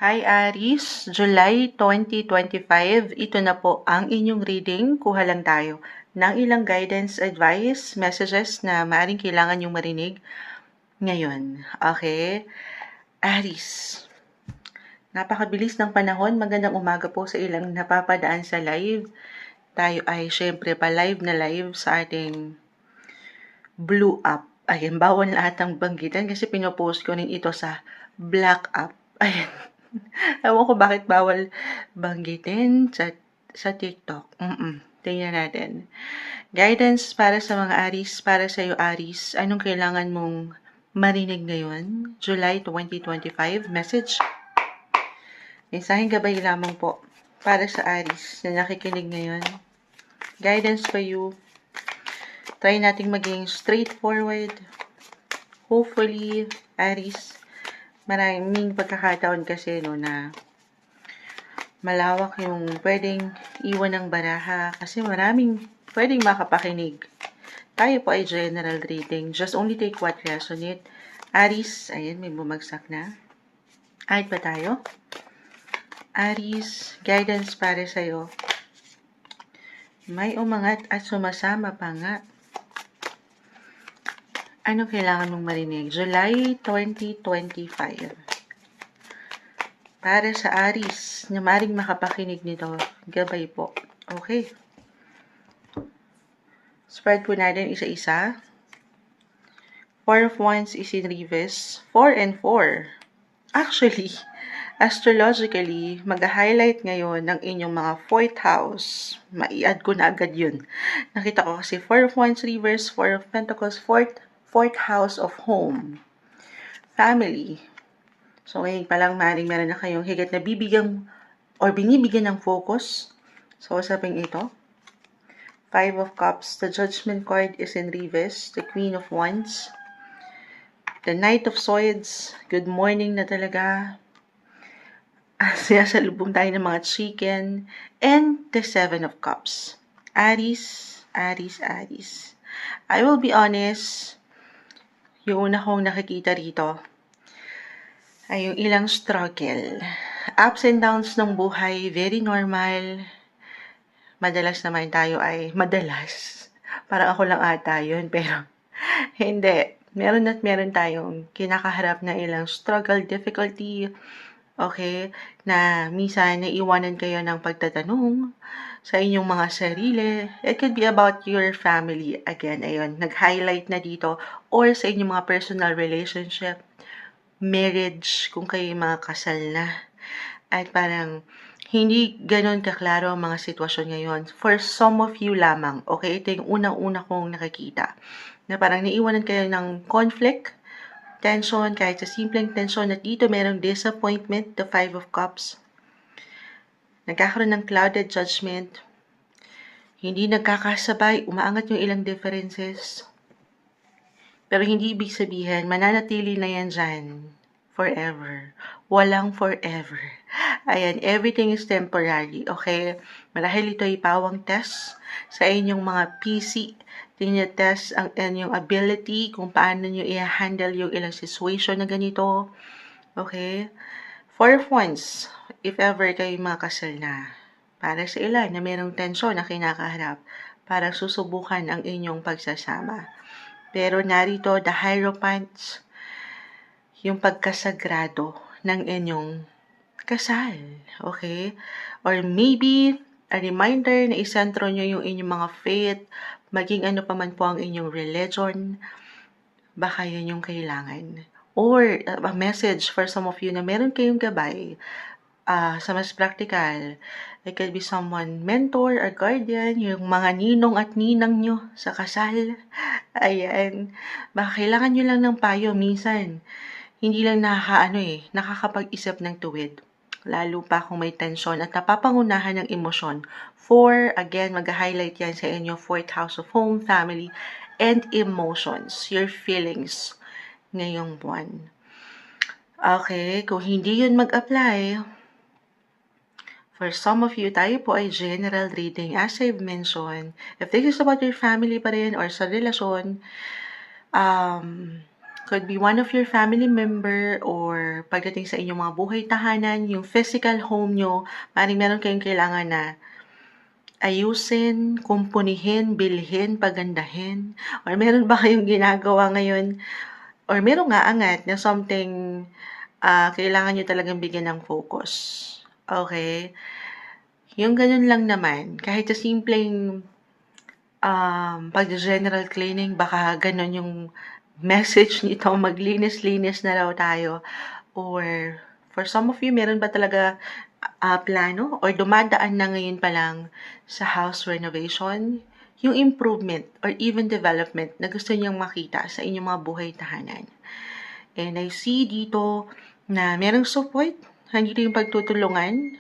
Hi Aries, July 2025. Ito na po ang inyong reading. Kuha lang tayo ng ilang guidance, advice, messages na maaaring kailangan yung marinig ngayon. Okay? Aries, napakabilis ng panahon. Magandang umaga po sa ilang napapadaan sa live. Tayo ay syempre pa live na live sa ating Blue App. Ayan, bawal lahat ang banggitan kasi pinopost ko rin ito sa Black App. Ayan. Ewan ko bakit bawal banggitin sa TikTok. Tingnan natin. Guidance para sa mga Aries, para sa iyo Aries. Anong kailangan mong marinig ngayon? July 2025. Message. Mensaheng gabay lamang po para sa Aries na nakikinig ngayon. Guidance for you. Try nating maging straightforward. Hopefully, Aries, maraming pagkakataon kasi na malawak yung pwedeng iwan ng baraha kasi maraming pwedeng makapakinig. Tayo po ay general reading. Just only take what resonate. Aries, ayan, may bumagsak na. Ahit pa tayo? Aries, guidance para sa'yo. May umangat at sumasama pa nga. Ano kailangan mong marinig? July 2025. Para sa Aries, na maring makapakinig nito, gabay po. Okay. Spread po natin isa-isa. 4 of Wands is in reverse. 4 and 4. Actually, astrologically, mag-highlight ngayon ng inyong mga 4th house. Mai-add ko na agad yun. Nakita ko kasi 4 of Wands reverse, 4 of Pentacles, 4th house of home. Family. So, ngayon pa lang maaaring meron na kayong higit na bibigyan or binibigyan ng focus sa usaping ito. 5 of Cups. The Judgment card is in reverse. The Queen of Wands. The Knight of Swords. Good morning na talaga. Sinasalubong tayo ng mga chicken. And the 7 of Cups. Aries, Aries, Aries. I will be honest, yung una kong nakikita rito ay yung ilang struggle. Ups and downs ng buhay, very normal. Madalas naman tayo ay madalas. Parang ako lang ata yun, pero hindi. Meron at meron tayong kinakaharap na ilang struggle, difficulty, okay, na minsan naiwanan kayo ng pagtatanong sa inyong mga sarili. It could be about your family. Again, ayun, nag-highlight na dito. Or sa inyong mga personal relationship, marriage, kung kayo mga kasal na. At parang hindi ganon kaklaro ang mga sitwasyon ngayon. For some of you lamang, okay? Ito yung unang-una kong nakikita. Na parang naiwanan kayo ng conflict, tension, kahit sa simpleng tension. At dito merong disappointment, the 5 of Cups. Nagkakaroon ng clouded judgment. Hindi nagkakasabay, umaangat yung ilang differences. Pero hindi ibig sabihin, mananatili na yan dyan forever. Walang forever. Ayan, everything is temporary, okay? Marahil ito ay pawang test sa inyong mga PC. Tinetest ang inyong ability kung paano nyo i-handle yung ilang situation na ganito. Okay? 4 of Wands, if ever kayo makasal na, para sa ilan na mayroong tensyon na kinakaharap, para susubukan ang inyong pagsasama. Pero narito, the Hierophant, yung pagkasagrado ng inyong kasal. Okay? Or maybe, a reminder na isentro nyo yung inyong mga faith, maging ano pa man po ang inyong religion, baka yun yung kailangan. Or a message for some of you na meron kayong gabay sa mas practical. It could be someone, mentor or guardian, yung mga ninong at ninang nyo sa kasal. Ayan. Baka kailangan nyo lang ng payo minsan. Hindi lang nakakapag-isip ng tuwid. Lalo pa kung may tensyon at napapangunahan ng emosyon. 4, again, mag-highlight yan sa inyo, 4th house of home, family, and emotions, your feelings ngayong buwan. Okay, kung hindi yun mag-apply, for some of you, tayo po ay general reading. As I've mentioned, if this is about your family pa rin or sa relasyon, Could be one of your family member or pagdating sa inyong mga buhay tahanan, yung physical home nyo, maaaring meron kayong kailangan na ayusin, kumpunihin, bilhin, pagandahin, or meron ba kayong ginagawa ngayon, or meron nga angat na something kailangan nyo talagang bigyan ng focus. Okay? Yung ganun lang naman, kahit sa simpleng pag-general cleaning, baka ganun yung message nito, maglinis-linis na raw tayo. Or for some of you, meron ba talaga plano or dumadaan na ngayon pa lang sa house renovation, yung improvement or even development na gusto niyang makita sa inyong mga buhay tahanan. And I see dito na merong support, nandito yung pagtutulungan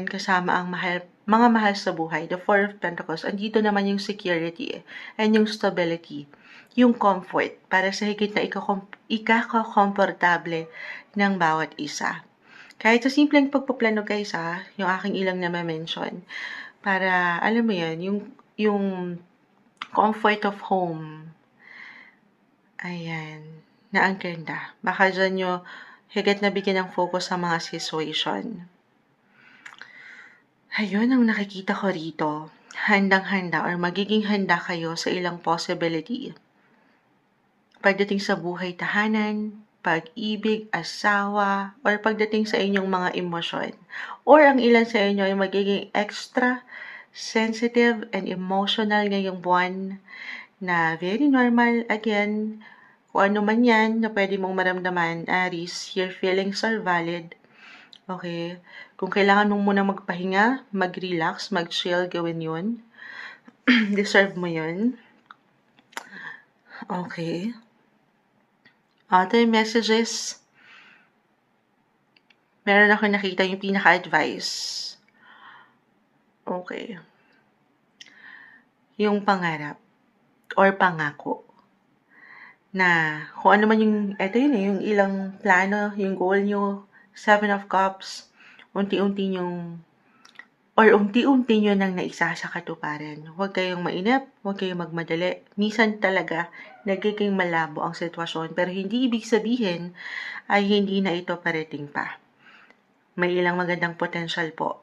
kasama ang mga mahal sa buhay, the Four of Pentacles. Andito naman yung security and yung stability, yung comfort para sa higit na ikakomportable ng bawat isa. Kahit sa simpleng pagpaplano guys yung aking ilang na mention para alam mo yun, yung comfort of home. Ayan, na ang ganda. Baka dyan nyo higit na bigyan ng focus sa mga situation. Ayun ang nakikita ko rito. Handang-handa or magiging handa kayo sa ilang possibility. Pagdating sa buhay tahanan, pag-ibig, asawa, or pagdating sa inyong mga emosyon. Or ang ilan sa inyo ay magiging extra sensitive and emotional ngayong buwan na very normal. Again, kung ano man yan na pwede mong maramdaman, Aries, your feelings are valid. Okay? Kung kailangan mong muna magpahinga, mag-relax, mag-chill, gawin yun. Deserve mo yun. Okay. Other messages. Meron ako nakita yung pinaka-advice. Okay. Yung pangarap or pangako na kung ano man yung, eto yun yung ilang plano, yung goal nyo, 7 of Cups, unti-unti nyo nang naisa sa katuparan. Huwag kayong mainip, huwag kayong magmadali. Minsan talaga, nagiging malabo ang sitwasyon, pero hindi ibig sabihin ay hindi na ito parating pa. May ilang magandang potential po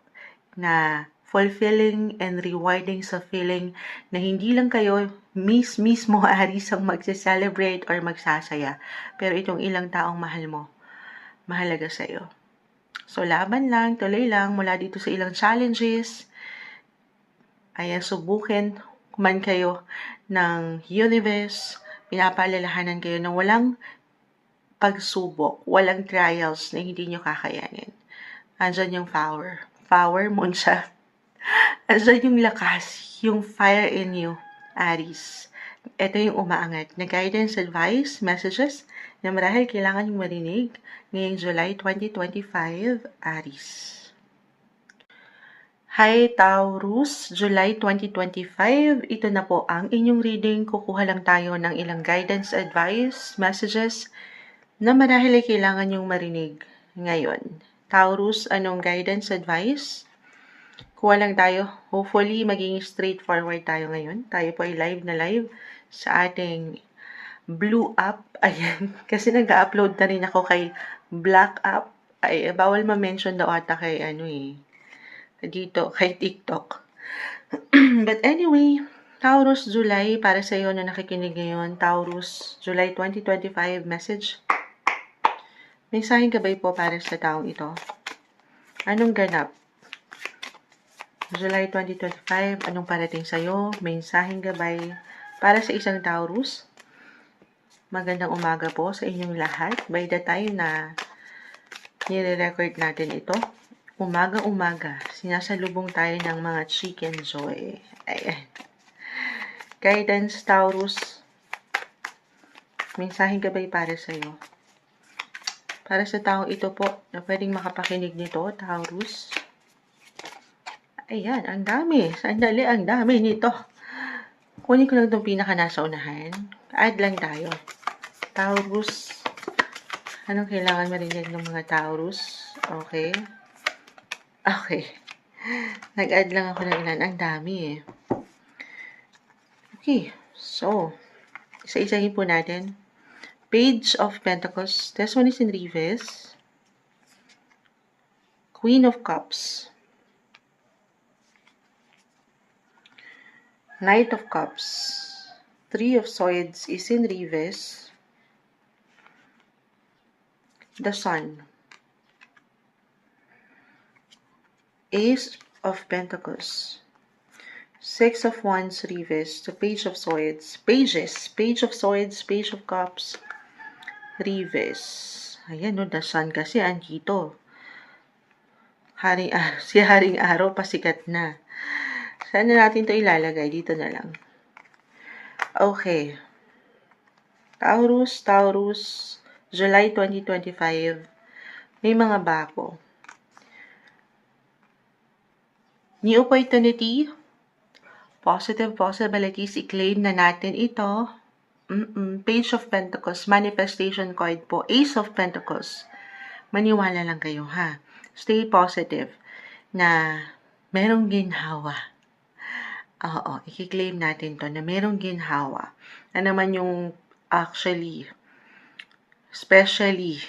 na fulfilling and rewarding sa feeling na hindi lang kayo mismo Aries ang magse-celebrate or magsasaya, pero itong ilang taong mahal mo, mahalaga sa'yo. So, laban lang, tuloy lang mula dito sa ilang challenges. Ayan, subukin man kayo ng universe, pinapaalalahanan kayo ng walang pagsubok, walang trials na hindi nyo kakayanin. Andyan yung power mo siya. Andyan yung lakas, yung fire in you, Aries. Ito yung umaangat na guidance, advice, messages na marahil kailangan yung marinig ngayong July 2025, Aries. Hi Taurus, July 2025. Ito na po ang inyong reading. Kukuha lang tayo ng ilang guidance, advice, messages na marahil ay kailangan yung marinig ngayon. Taurus, anong guidance, advice? Kuha lang tayo. Hopefully, maging straightforward tayo ngayon. Tayo po ay live sa ating Blue app. Ayan. Kasi nag-upload na rin ako kay Black app. Ay, bawal ma-mention daw ata kay dito, kay TikTok. But anyway, Taurus, July, para sa iyo na nakikinig ngayon, Taurus, July 2025, message. Mensaheng gabay po para sa taong ito. Anong ganap? July 2025, anong parating sa'yo? Mensaheng gabay para sa isang Taurus. Magandang umaga po sa inyong lahat. By the time na nire-record natin ito, umaga, sinasalubong tayo ng mga chicken joy. Ayan. Guidance, Taurus. Mensaheng gabay para sa'yo. Para sa taong ito po na pwedeng makapakinig nito, Taurus. Ayan, ang dami. Sandali, ang dami nito. Kunin ko lang itong pinaka nasa unahan. Add lang tayo. Taurus. Anong kailangan marinig ng mga Taurus? Okay. Nag-add lang ako ng ilan. Ang dami eh. Okay. So, Isa-isahin po natin. Page of Pentacles. This one is in reverse. Queen of Cups. Knight of Cups. Three of Swords is in reverse. The Sun. Ace of Pentacles. Six of Wands reverse. The Page of Swords. Pages. Page of Swords. Page of Cups. Reverse. Ayan, no, the Sun kasi andito. Si Haring Araw pasikat na. Saan na natin to ilalagay? Dito na lang. Okay. Taurus, July 2025. May mga bago. New opportunity. Positive possibilities. I-claim na natin ito. Page of Pentacles. Manifestation card po. Ace of Pentacles. Maniwala lang kayo, ha? Stay positive na merong ginhawa. Oo, i-claim natin to na merong ginhawa. Na naman yung actually, especially,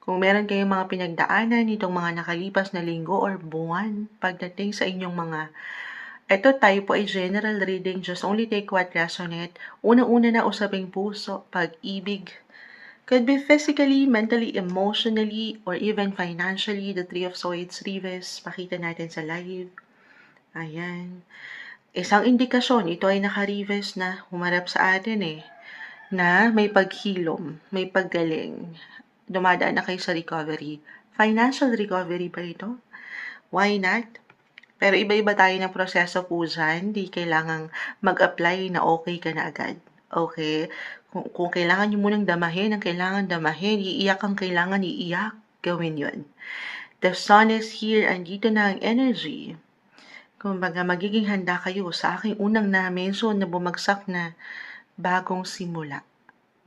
kung meron kayong mga pinagdaanan itong mga nakalipas na linggo or buwan, pagdating sa inyong mga, ito tayo po ay general reading, just only take what resonate. Una-una na usaping puso, pag-ibig, could be physically, mentally, emotionally, or even financially. The Three of Swords reverse, pakita natin sa live. Ayan. Isang indikasyon, ito ay naka-reverse na humarap sa atin na may paghilom, may paggaling. Dumadaan na kayo sa recovery. Financial recovery ba ito? Why not? Pero iba-iba tayo ng proseso po dyan. Di kailangang mag-apply na okay ka na agad. Okay? Kung kailangan nyo munang damahin, ang kailangan damahin, iiyak ang kailangan iiyak, gawin yun. The Sun is here, andito na ang energy. Kumbaga, magiging handa kayo sa aking unang na-mention na bumagsak na bagong simula,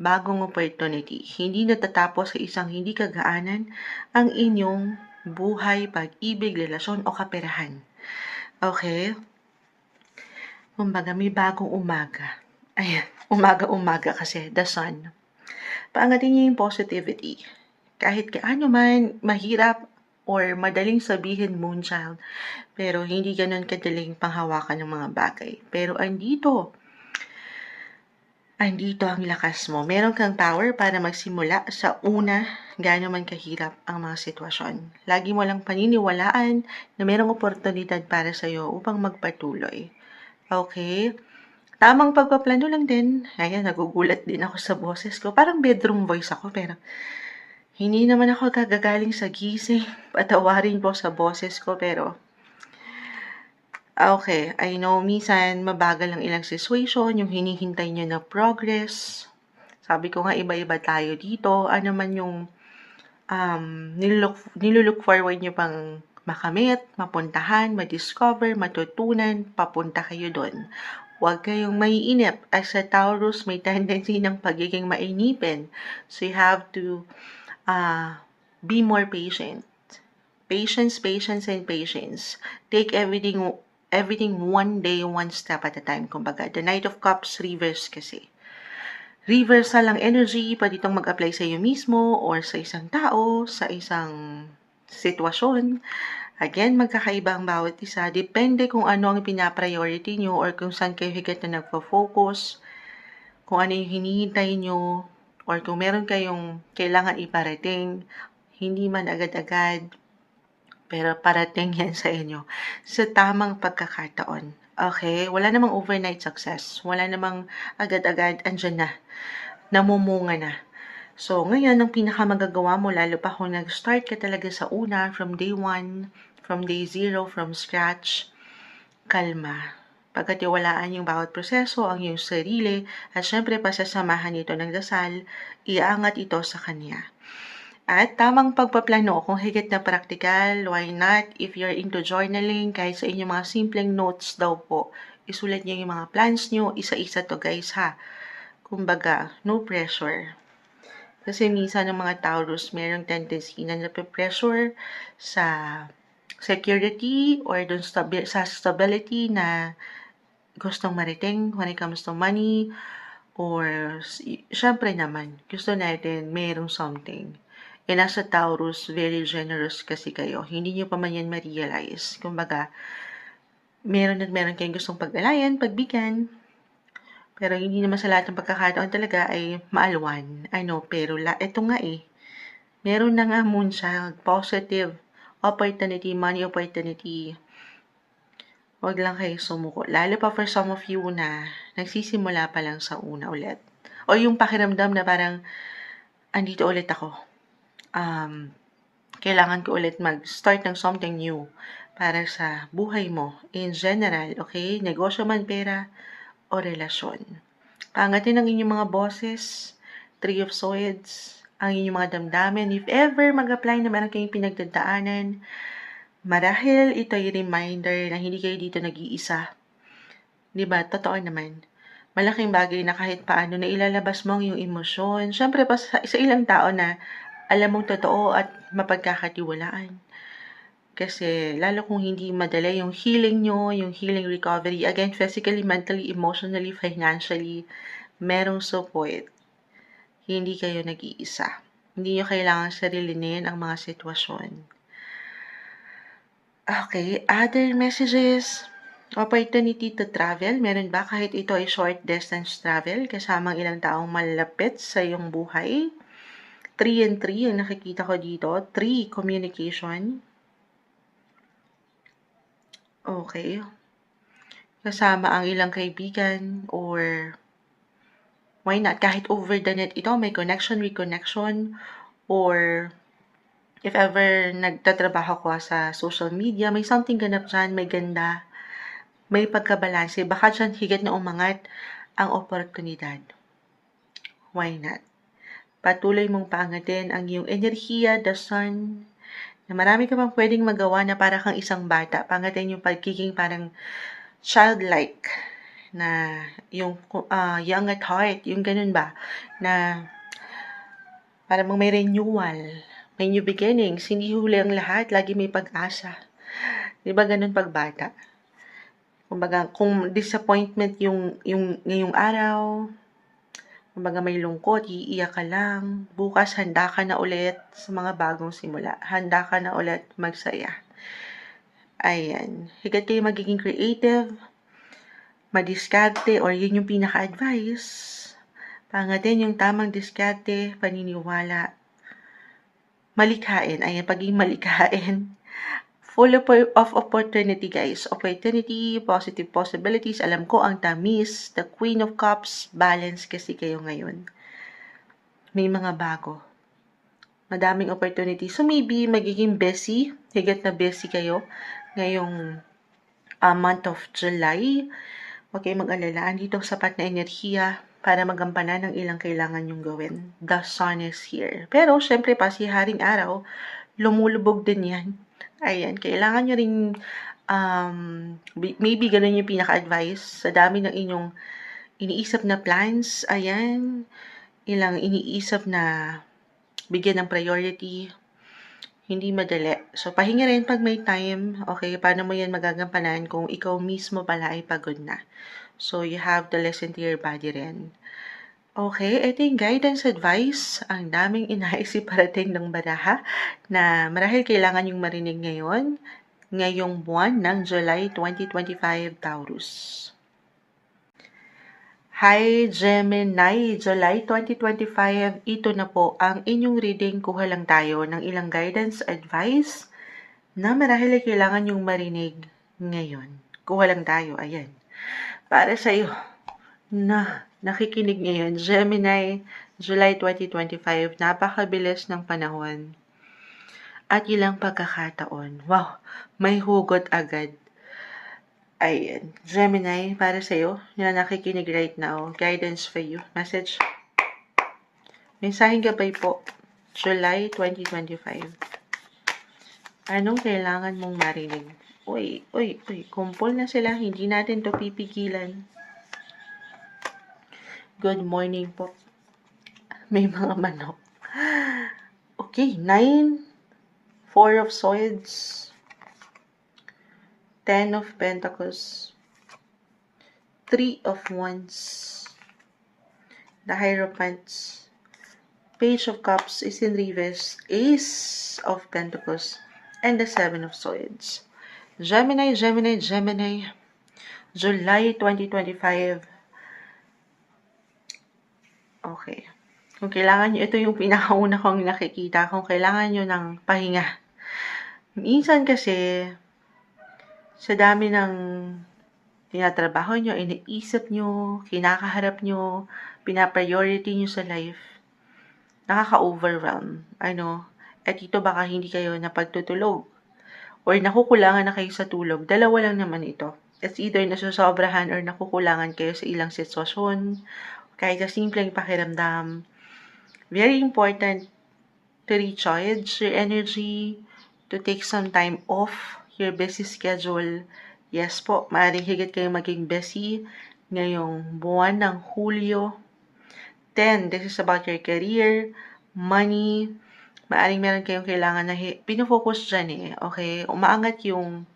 bagong opportunity. Hindi natatapos sa isang hindi kagaanan ang inyong buhay, pag-ibig, relasyon o kaperahan. Okay? Kumbaga, may bagong umaga. Ayan, umaga-umaga kasi, the Sun. Paangatin niyo yung positivity. Kahit gaano man mahirap or madaling sabihin moonchild, pero hindi ganun kadaling panghawakan ng mga bagay. Pero andito ang lakas mo. Meron kang power para magsimula sa una, gaano man kahirap ang mga sitwasyon. Lagi mo lang paniniwalaan na merong oportunidad para sa'yo upang magpatuloy. Okay? Tamang pagpaplano lang din. Ayan, nagugulat din ako sa boses ko. Parang bedroom voice ako, pero hindi naman ako kagagaling sa gising. Patawarin po sa boses ko, pero okay, I know minsan mabagal ang ilang situation, yung hinihintay nyo na progress. Sabi ko nga, iba-iba tayo dito. Ano man yung nilulook forward nyo pang makamit, mapuntahan, madiscover, matutunan, papunta kayo doon. Huwag kayong maiinip. As a Taurus, may tendency ng pagiging mainipin. So you have to be more patient. Patience, and patience. Take everything one day, one step at a time. Kumbaga, the Knight of Cups, reverse kasi. Reversal ang energy, pwede itong mag-apply sa iyo mismo or sa isang tao, sa isang sitwasyon. Again, magkakaiba ang bawat isa. Depende kung ano ang pinapriority nyo or kung saan kayo higit na nagpo-focus, kung ano yung hinihintay nyo, or kung meron kayong kailangan iparating, hindi man agad-agad, pero parating yan sa inyo sa tamang pagkakataon. Okay? Wala namang overnight success. Wala namang agad-agad, andyan na. Namumunga na. So, ngayon, ang pinakamagagawa mo, lalo pa kung nag-start ka talaga sa una, from day 1, from day 0, from scratch, kalma. Pagkatiwalaan yung bawat proseso, ang iyong sarili, at syempre pasasamahan ito ng dasal, iaangat ito sa Kanya. At tamang pagpaplano, kung higit na practical, why not? If you're into journaling, kahit sa inyong mga simpleng notes daw po, isulat niyo yung mga plans niyo, isa-isa to guys ha. Kumbaga, no pressure. Kasi minsan ng mga Taurus, mayroong tendency na nape-pressure sa security or dun sa stability na gustong mariting when it comes to money Or, syempre naman, gusto natin merong something. Nasa Taurus, very generous kasi kayo. Hindi nyo pa man yan ma-realize. Kumbaga, meron at meron kayong gustong pag-alayan, pagbigyan. Pero hindi naman sa lahat ng pagkakataon talaga ay maalwan. Pero ito nga meron na nga Moonchild, positive opportunity, money opportunity. Huwag lang kayo sumuko. Lalo pa for some of you na nagsisimula pa lang sa una ulit. O yung pakiramdam na parang, andito ulit ako. Kailangan ko ulit mag-start ng something new para sa buhay mo. In general, okay? Negosyo man, pera, o relasyon. Pangatin ang inyong mga bosses, Three of Swords, ang inyong mga damdamin. If ever mag-apply na meron kayong pinagdadaanan, marahil ito ay reminder na hindi kayo dito nag-iisa. Diba? Totoo naman. Malaking bagay na kahit paano na ilalabas mo ang iyong emosyon. Siyempre, pa sa ilang tao na alam mong totoo at mapagkakatiwalaan. Kasi lalo kung hindi madala yung healing nyo, yung healing recovery, again, physically, mentally, emotionally, financially, merong support. Hindi kayo nag-iisa. Hindi nyo kailangan sarilinin ang mga sitwasyon. Okay, other messages. Opportunity to travel. Meron ba kahit ito ay short distance travel kasamang ilang taong malapit sa iyong buhay? 3 and 3 ang nakikita ko dito. 3, communication. Okay. Kasama ang ilang kaibigan or why not? Kahit over the net ito, may connection, reconnection, or if ever nagtatrabaho ko sa social media, may something ganap dyan, may ganda, may pagkabalanse. Baka dyan higit na umangat ang oportunidad. Why not? Patuloy mong paangatin ang iyong enerhiya, the sun, na marami ka pang pwedeng magawa na para kang isang bata. Pangatin yung pagkiging parang childlike na yung young at heart, yung ganun ba, na parang may renewal, may new beginnings, hindi huli ang lahat, lagi may pag-asa. Di ba ganun pagbata? Kumbaga, kung disappointment yung ngayong araw, kumbaga may lungkot, iiyak ka lang, bukas handa ka na ulit sa mga bagong simula. Handa ka na ulit magsaya. Ayan. Higit kayo magiging creative, madiskarte, or yun yung pinaka-advice. Pangatin yung tamang diskarte, paniniwala, malikhain. Ayan, pagiging malikhain. Full of opportunity, guys. Opportunity, positive possibilities. Alam ko, ang tamis, the Queen of Cups, balance kasi kayo ngayon. May mga bago. Madaming opportunity. So, maybe magiging busy. Higit na busy kayo ngayong month of July. Huwag kayong mag-alala. Andito sapat na enerhiya para magampanan ng ilang kailangan yung gawin. The sun is here. Pero, syempre, pasiharing araw, lumulubog din yan. Ayan, kailangan nyo rin, maybe ganun yung pinaka-advice. Sa dami ng inyong iniisip na plans, ayan, ilang iniisip na bigyan ng priority, hindi madali. So, pahinga rin pag may time. Okay, paano mo yan magagampanan kung ikaw mismo pala ay pagod na? So, you have to listen to your body rin. Okay, ito yung guidance advice. Ang daming inaisip parating ng baraha na marahil kailangan yung marinig ngayon, ngayong buwan ng July 2025, Taurus. Hi Gemini, July 2025, ito na po ang inyong reading. Kuha lang tayo ng ilang guidance advice na marahil ay kailangan yung marinig ngayon. Kuha lang tayo, ayan. Para sa iyo na nakikinig ngayon, Gemini, July 2025, napakabilis ng panahon at ilang pagkakataon. Wow, may hugot agad. Ayan, Gemini, para sa'yo, na nakikinig right now, guidance for you, message. Mensaheng gabay po, July 2025. Anong kailangan mong marinig? Uy, kumpol na sila, hindi natin to pipigilan. Good morning po. May mga manok. Okay, 9, 4 of Swords, 10 of Pentacles, 3 of Wands, the Hierophants, Page of Cups is in reverse, Ace of Pentacles, and the Seven of Swords. Gemini, Gemini, Gemini, July 2025. Okay. Kung kailangan nyo, ito yung pinakauna kong nakikita, kung kailangan nyo ng pahinga. Minsan kasi, sa dami ng tinatrabaho nyo, iniisip nyo, kinakaharap nyo, pinapriority nyo sa life, nakaka-overwhelm. At ito baka hindi kayo napagtutulog or nakukulangan na kayo sa tulog. Dalawa lang naman ito. It's either nasusobrahan or nakukulangan kayo sa ilang sitwasyon, kahit sa simpleng pakiramdam. Very important to recharge your energy, to take some time off your busy schedule. Yes po, maaaring higit kayo maging busy ngayong buwan ng Hulyo. Then, this is about your career, money. Maaaring meron kayong kailangan na pinofocus dyan okay? Umaangat yung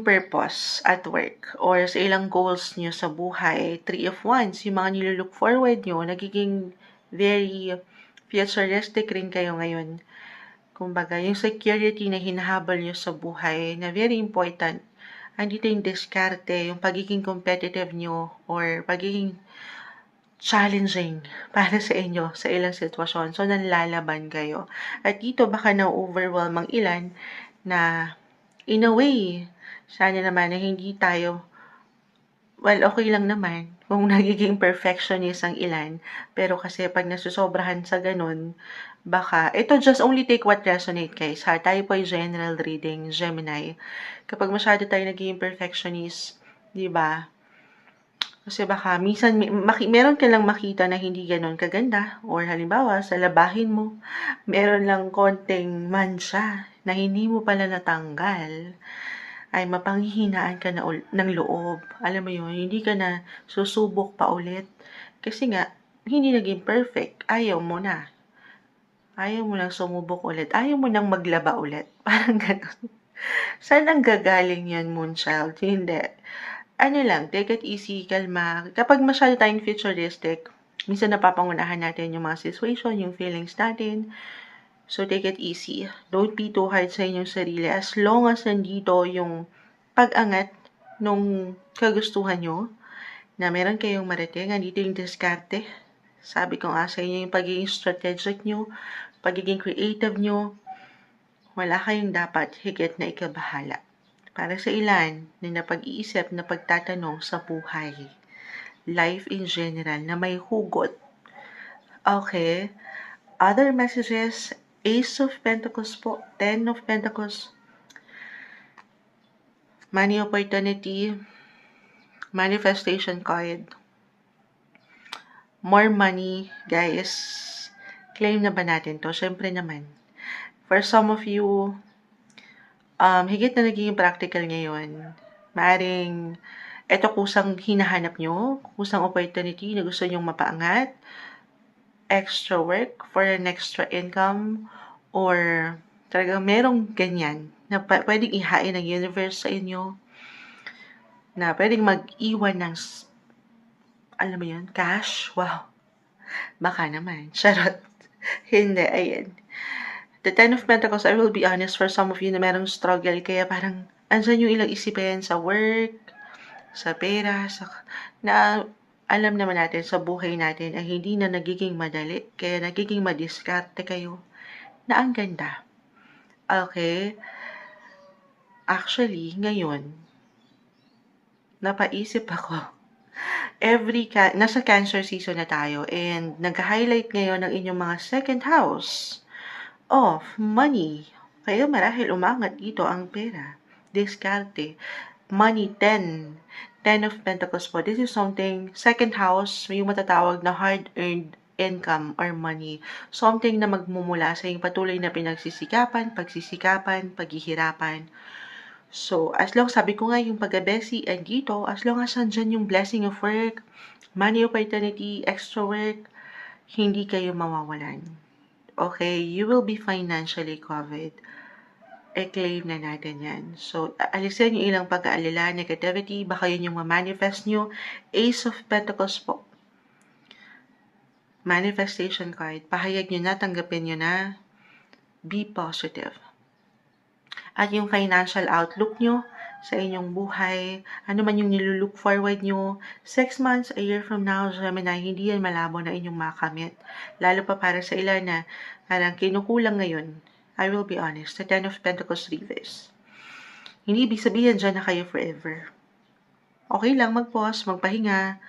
purpose at work or sa ilang goals nyo sa buhay. 3 of Wands, yung mga nilulook forward nyo, nagiging very futuristic rin kayo ngayon. Kumbaga, yung security na hinahabol nyo sa buhay na very important. Andito yung diskarte, yung pagiging competitive nyo or pagiging challenging para sa inyo sa ilang sitwasyon. So, nanlalaban kayo. At dito, baka na-overwhelm ang ilan na in a way, sana naman na hindi tayo, well, okay lang naman kung nagiging perfectionist ang ilan. Pero kasi pag nasusobrahan sa ganun, baka, ito just only take what resonate guys ha. Tayo po ay general reading, Gemini. Kapag masyado tayo nagiging perfectionist, di ba? Kasi baka minsan meron ka lang makita na hindi ganon kaganda or halimbawa sa labahin mo, meron lang konting mancha na hindi mo pala natanggal, ay mapanghihinaan ka na ng loob. Alam mo yun, hindi ka na susubok pa ulit. Kasi nga, hindi naging perfect. Ayaw mo na. Ayaw mo nang sumubok ulit. Ayaw mo nang maglaba ulit. Parang ganon. Saan ang gagaling yan, Moonchild? Hindi. Lang, take it easy, kalma. Kapag masyado tayong futuristic, minsan napapangunahan natin yung mga situation, yung feelings natin. So, take it easy. Don't be too hard sa inyong sarili. As long as nandito yung pag-angat nung kagustuhan nyo, na meron kayong marating, nandito yung diskarte. Sabi ko nga sa inyo, yung pagiging strategic nyo, pagiging creative nyo, wala kayong dapat higit na ikabahala. Para sa ilan na napag-iisip na pagtatanong sa buhay, life in general, na may hugot. Okay. Other messages, Ace of Pentacles po, 10 of Pentacles, money opportunity, manifestation card, more money, guys. Claim na ba natin to? Syempre naman. For some of you, higit na naging practical ngayon. Maaring ito kusang hinahanap nyo, kusang opportunity na gusto nyong mapaangat, extra work for an extra income, or talagang merong ganyan na pwedeng ihain ng universe sa inyo, na pwedeng mag-iwan ng, alam mo yun, cash. Wow. Baka naman. Charot. Hindi, ayan. The 10 of Pentacles, I will be honest, for some of you na merong struggle, kaya parang andyan yung ilang isipin sa work, sa pera, na alam naman natin sa buhay natin ay hindi na nagiging madali, kaya nagiging madiskarte kayo, na ang ganda. Okay? Actually, ngayon, napaisip ako, nasa Cancer season na tayo, and nag-highlight ngayon ng inyong mga second house of money. Kaya marahil umangat dito ang pera. Diskarte. Money, 10. 10 of Pentacles po. This is something, second house, yung matatawag na hard-earned income or money. Something na magmumula sa yung patuloy na pagsisikapan, paghihirapan. So, as long, sabi ko nga yung pagka-besi, and dito, as long as andyan yung blessing of work, money opportunity, extra work, hindi kayo mawawalan. Okay, you will be financially covered. I-claim na natin yan. So, alisin yung ilang pag-aalala, negativity, baka yun yung ma-manifest nyo. Ace of Pentacles po. Manifestation card. Pahayag nyo na, tanggapin nyo na. Be positive. At yung financial outlook nyo sa inyong buhay, ano man yung nilulook forward nyo, 6 months, a year from now, Gemini, hindi yan malabo na inyong makamit. Lalo pa para sa ilan na parang kinukulang ngayon. I will be honest, the 10 of Pentacles reverse. Hindi ibig sabihin dyan na kayo forever. Okay lang mag-pause, magpahinga,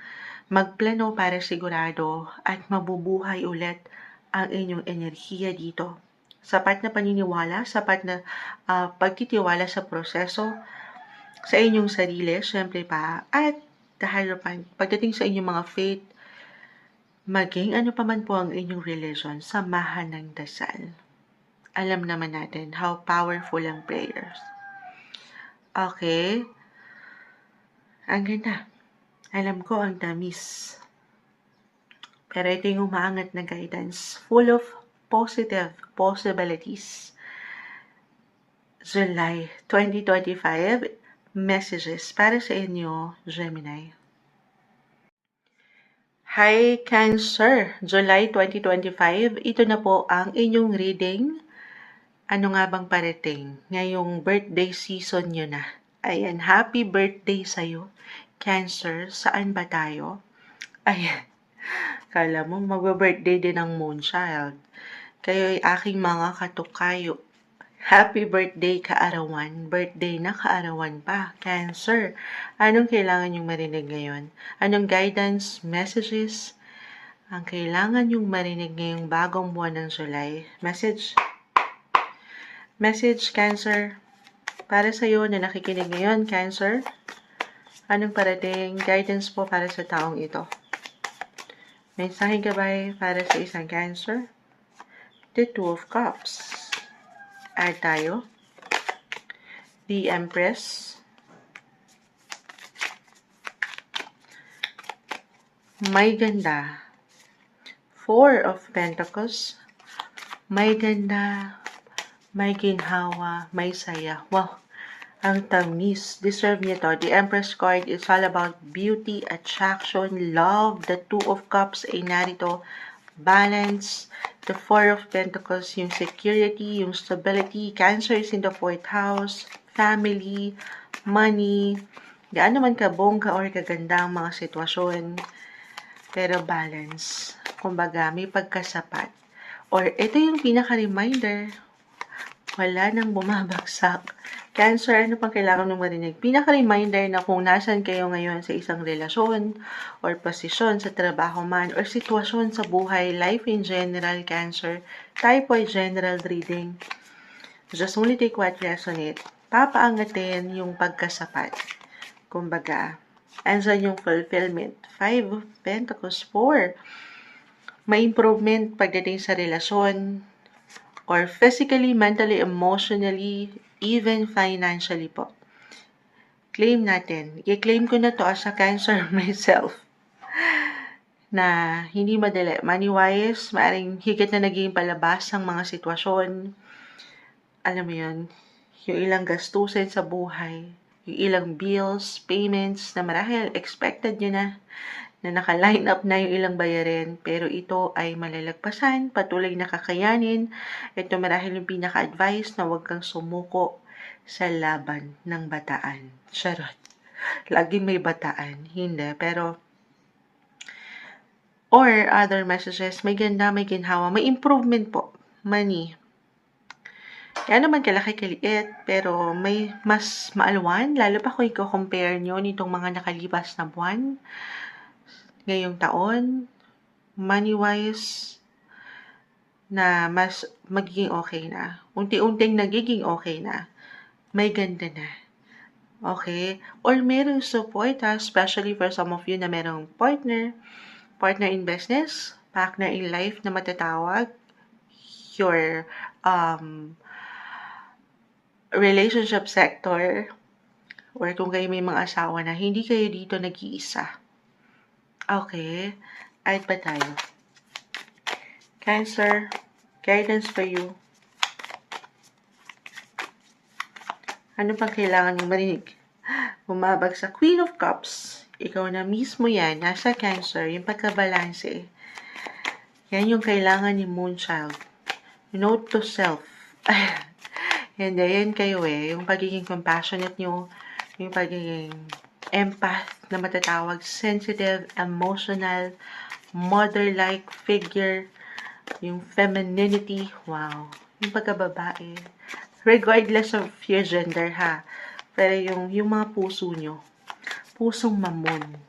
magplano para sigurado at mabubuhay ulit ang inyong enerhiya dito. Sapat na paniniwala, sapat na pagtitiwala sa proseso, sa inyong sarili, syempre pa, at the Hierophant, pagdating sa inyong mga faith, maging ano pa man po ang inyong religion, samahan ng dasal. Alam naman natin how powerful ang prayers. Okay? Ang ganda. Alam ko ang tamis. Pero ito yung umaangat na guidance, full of positive possibilities. July 2025, messages para sa inyo, Gemini. Hi Cancer, July 2025, ito na po ang inyong reading. Ano nga bang parating? Ngayong birthday season nyo na. Ayan, happy birthday sa'yo, Cancer. Saan ba tayo? Ayan, kala mo mag-birthday din ng Moonchild. Kayo ay aking mga katukayo. Happy birthday kaarawan. Birthday na kaarawan pa. Cancer. Anong kailangan yung marinig ngayon? Anong guidance, messages ang kailangan yung marinig ngayong bagong buwan ng July? Message, Cancer. Para sa'yo na nakikinig ngayon, Cancer. Anong parating? Guidance po para sa taong ito. Mensaheng gabay para sa isang Cancer. The Two of Cups. Add tayo. The Empress. May ganda. Four of Pentacles. May ganda. May ginhawa. May saya. Wow. Ang tamis. Deserve niya to. The Empress card is all about beauty, attraction, love. The Two of Cups ay narito. Balance. The Four of Pentacles, yung security, yung stability. Cancer is in the 4th house. Family, money. Gaano man kabongga or kaganda ang mga sitwasyon. Pero balance. Kumbaga, may pagkasapat. Or ito yung pinaka-reminder. Wala nang bumabagsak. Cancer, ano pang kailangan mong marinig? Pinaka-reminder na kung nasan kayo ngayon sa isang relasyon or posisyon sa trabaho man or sitwasyon sa buhay, life in general, Cancer, tayo po ay general reading. Just only take what resonate. Papaangatin yung pagkasapat. Kumbaga, andyan yung fulfillment. 5 of Pentacles, 4. May improvement pagdating sa relasyon or physically, mentally, emotionally, even financially po. Claim natin. I-claim ko na to as a Cancer myself. Na hindi madali. Money-wise, maaaring higit na naging palabas ang mga sitwasyon. Alam mo yun, yung ilang gastusin sa buhay, yung ilang bills, payments na marahil expected nyo na naka-line up na yung ilang bayarin, pero ito ay malalagpasan, patuloy na kakayanin. Ito marahil yung pinaka-advice na huwag kang sumuko sa laban ng bataan. Charot. Laging may bataan. Hindi, pero or other messages, may ganda, may ginhawa, may improvement po. Money. Kaya naman kalaki kaliit, pero may mas maalwan, lalo pa kung i-compare nyo nitong mga nakalipas na buwan. Ngayong taon, money-wise, na mas magiging okay na. Unti-unting nagiging okay na. May ganda na. Okay? Or merong support, especially for some of you na merong partner in business, partner in life na matatawag, your relationship sector, or kung kayo may mga asawa na, hindi kayo dito nag-iisa. Okay, ayat pa tayo. Cancer, guidance for you. Ano pang kailangan yung marinig? Bumabag sa Queen of Cups. Ikaw na mismo yan, nasa Cancer, yung pagkabalanse. Yan yung kailangan ni Moonchild. Note to self. Hindi, yan kayo yung pagiging compassionate nyo, yung pagiging empath na matatawag, sensitive, emotional, mother-like figure, yung femininity, wow, yung pagkababae, regardless of your gender ha, pero yung mga puso nyo, pusong mamon,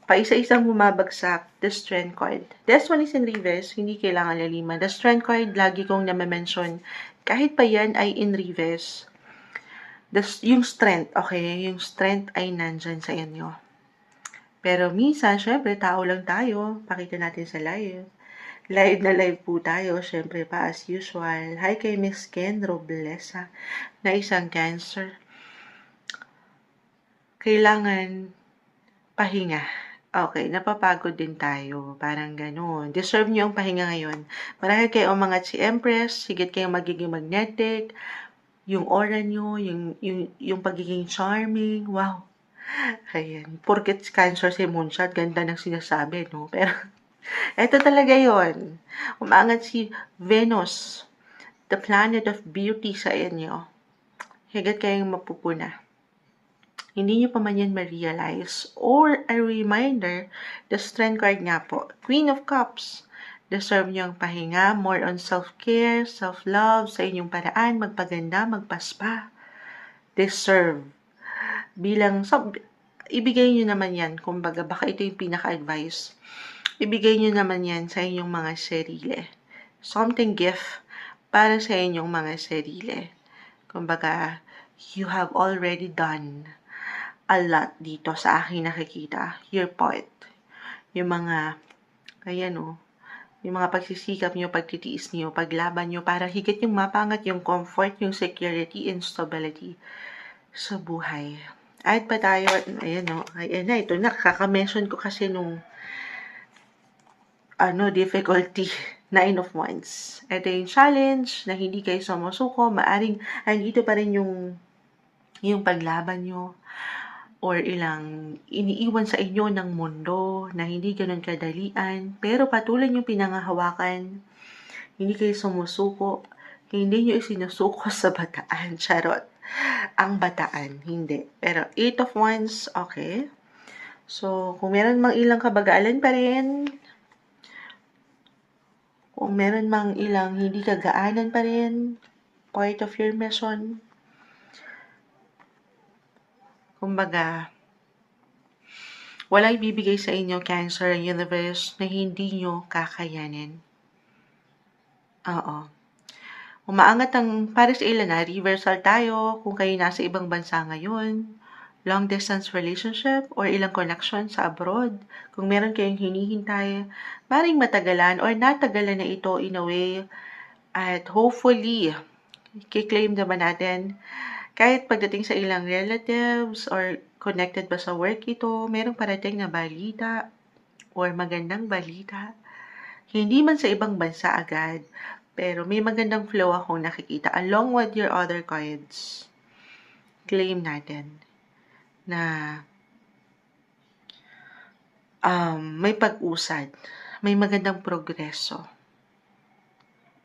paisa-isang bumabagsak, the strength card. This one is in reverse, hindi kailangan laliman. The strength card, lagi kong name-mention, kahit pa yan ay in reverse, yung strength, okay, yung strength ay nandyan sa inyo. Pero minsan, syempre, tao lang tayo, pakita natin sa live. Live na live po tayo, syempre pa as usual. Hi kay Miss Ken Roblesa, na isang Cancer. Kailangan pahinga. Okay, napapagod din tayo. Parang ganun. Deserve nyo ang pahinga ngayon. Marahil kayo umangat si Empress, higit kayong magiging magnetic, yung aura nyo, yung pagiging charming, wow. Ayan. Porket Cancer si Moonshot, ganda ng sinasabi, no? Pero, eto talaga yon. Umangat si Venus, the planet of beauty sa inyo. Higit kayong mapupuna. Hindi nyo pa man yan ma-realize. Or a reminder, the strength card nga po, Queen of Cups. Deserve nyo ang pahinga, more on self-care, self-love, sa inyong paraan, magpaganda, magpaspa. Deserve. Ibigay nyo naman yan, kumbaga, baka ito yung pinaka-advice. Ibigay nyo naman yan sa inyong mga sarili. Something gift para sa inyong mga sarili. Kumbaga, you have already done a lot dito sa aking nakikita. Your part. Yung mga, yung mga pagsisikap nyo, pagtitiis nyo, paglaban nyo, para higit yung mapangat yung comfort, yung security, and stability sa buhay. At pa tayo, ayan na, ito na, kaka-mention ko kasi nung, difficulty, 9 of Wands. Ito yung challenge, na hindi kayo sumusuko, maaring, andito pa rin yung paglaban nyo, or ilang iniiwan sa inyo ng mundo na hindi ganun kadalian, pero patuloy nyo pinangahawakan, hindi kayo sumusuko, hindi nyo isinusuko sa bataan, charot. Ang bataan, hindi. Pero 8 of Wands, okay. So, kung meron mang ilang kabagalan pa rin, kung meron mang ilang hindi kagaanan pa rin, part of your mission, kumbaga, walang ibibigay sa inyo, Cancer, universe, na hindi nyo kakayanin. Oo. Umaangat ang, para sa ilan na, reversal tayo, kung kayo nasa ibang bansa ngayon, long distance relationship, or ilang connection sa abroad, kung meron kayong hinihintay, maring matagalan, or natagalan na ito in a way, at hopefully, kiklaim naman natin, kahit pagdating sa ilang relatives, or connected ba sa work ito, merong parating na balita, or magandang balita, hindi man sa ibang bansa agad, pero may magandang flow akong nakikita along with your other cards. Claim natin na may pag-usad, may magandang progreso.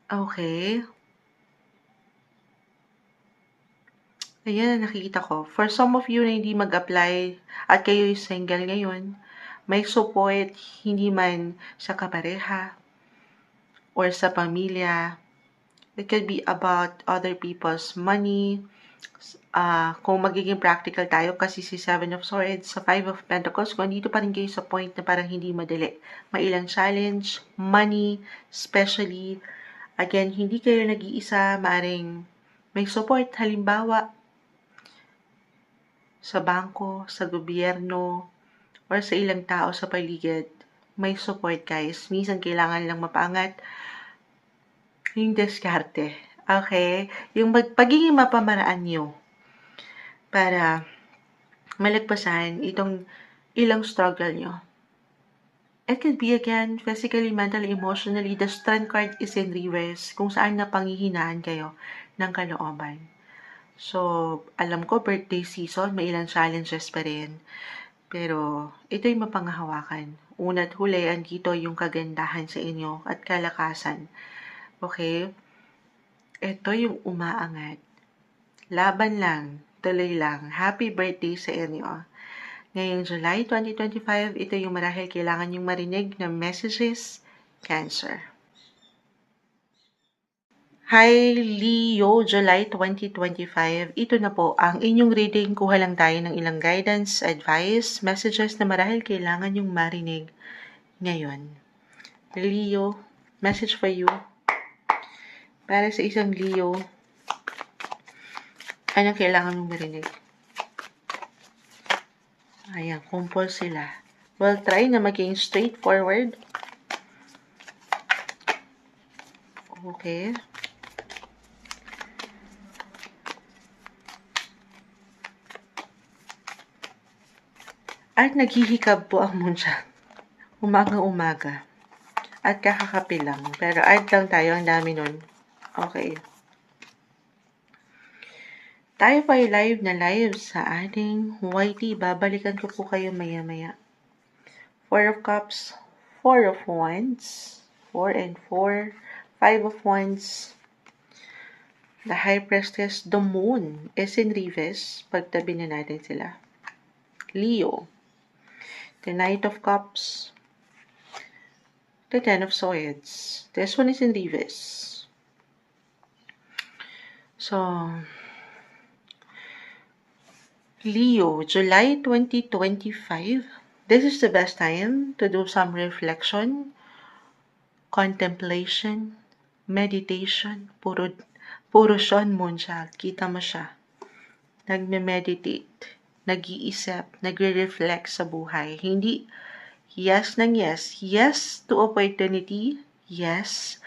Okay. Ayan, nakikita ko. For some of you na hindi mag-apply at kayo yung single ngayon, may support, hindi man sa kapareha or sa pamilya. It could be about other people's money. Kung magiging practical tayo, kasi si 7 of Swords, sa 5 of Pentacles, kung dito pa rin kayo sa point na parang hindi madali. May ilang challenge, money, especially, again, hindi kayo nag-iisa, maaring may support, halimbawa, sa bangko, sa gobyerno, or sa ilang tao sa paligid, may support, guys. Minsan kailangan lang mapangat yung diskarte. Okay? Yung pagiging mapamaraan nyo para malagpasan itong ilang struggle nyo. It could be, again, physically, mentally, emotionally. The strength card is in reverse, kung saan napanghihinaan kayo ng kalooban. So, alam ko, birthday season, may ilang challenges pa rin. Pero ito yung mapanghahawakan. Una't huli, andito yung kagandahan sa inyo at kalakasan. Okay? Ito yung umaangat. Laban lang, tuloy lang. Happy birthday sa inyo. Ngayong July 2025, ito yung marahil kailangan yung marinig na messages, Cancer. Hi Leo, July 2025. Ito na po ang inyong reading. Kuha lang tayo ng ilang guidance, advice, messages na marahil kailangan yung marinig ngayon. Leo, message for you. Para sa isang Leo, anong kailangan mong marinig? Ayan, kumpol sila. Well, try na maging straightforward. Okay. At naghihikab po ang munsa. Umaga-umaga. At kakakape lang. Pero art lang tayo, ang dami nun. Okay. Tayo pa ay live na live sa ating YT. Babalikan ko po kayo maya-maya. 4 of Cups, 4 of Wands, 4 and 4, 5 of Wands, the High Priestess, the Moon is in reverse. Pagtabi na natin sila. Leo, the Knight of Cups, the Ten of Swords. This one is in reverse. So, Leo, July 2025, this is the best time to do some reflection, contemplation, meditation. Puro Sean Moon siya. Kita mo siya. Nagme-meditate, nag-iisip, nagre-reflect sa buhay. Hindi yes ng yes. Yes to opportunity. Yes.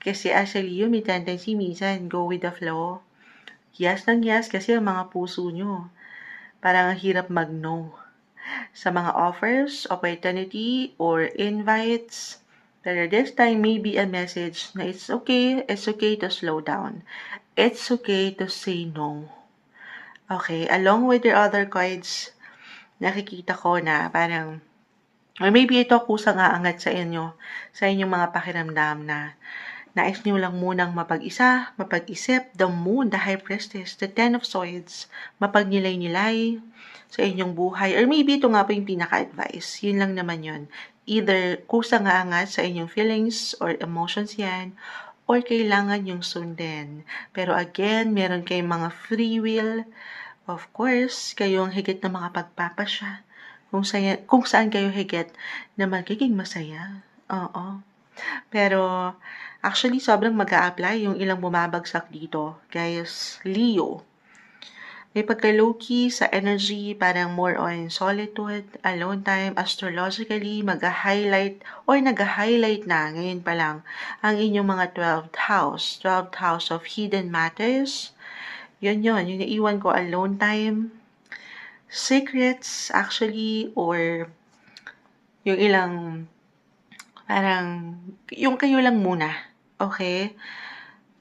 Kasi as a Leo, may tendency minsan go with the flow. Yes ng yes kasi ang mga puso nyo. Parang ang hirap mag-no sa mga offers, opportunity, or invites. Pero this time, maybe a message na it's okay to slow down. It's okay to say no. Okay, along with your other cards, nakikita ko na parang, or maybe ito kusang aangat sa inyo, sa inyong mga pakiramdam na nais nyo lang munang mapag-isa, mapag-isip, the Moon, the High Priestess, the Ten of Swords, mapagnilay-nilay sa inyong buhay. Or maybe ito nga po yung pinaka-advice. Yun lang naman yun. Either kusang aangat sa inyong feelings or emotions yan, or kailangan yung sundin. Pero again, meron kayong mga free will. Of course, kayo ang higit na makapagpapasya. Kung saan kayo higit na magiging masaya. Oo. Pero, actually, sobrang mag-a-apply yung ilang bumabagsak dito. Guys, Leo. May pagka-low-key sa energy, parang more on solitude, alone time, astrologically, mag-highlight or nag-highlight na ngayon pa lang ang inyong mga 12th house of hidden matters. Yun, yung naiwan ko, alone time, secrets, actually, or yung ilang parang, yung kayo lang muna, okay?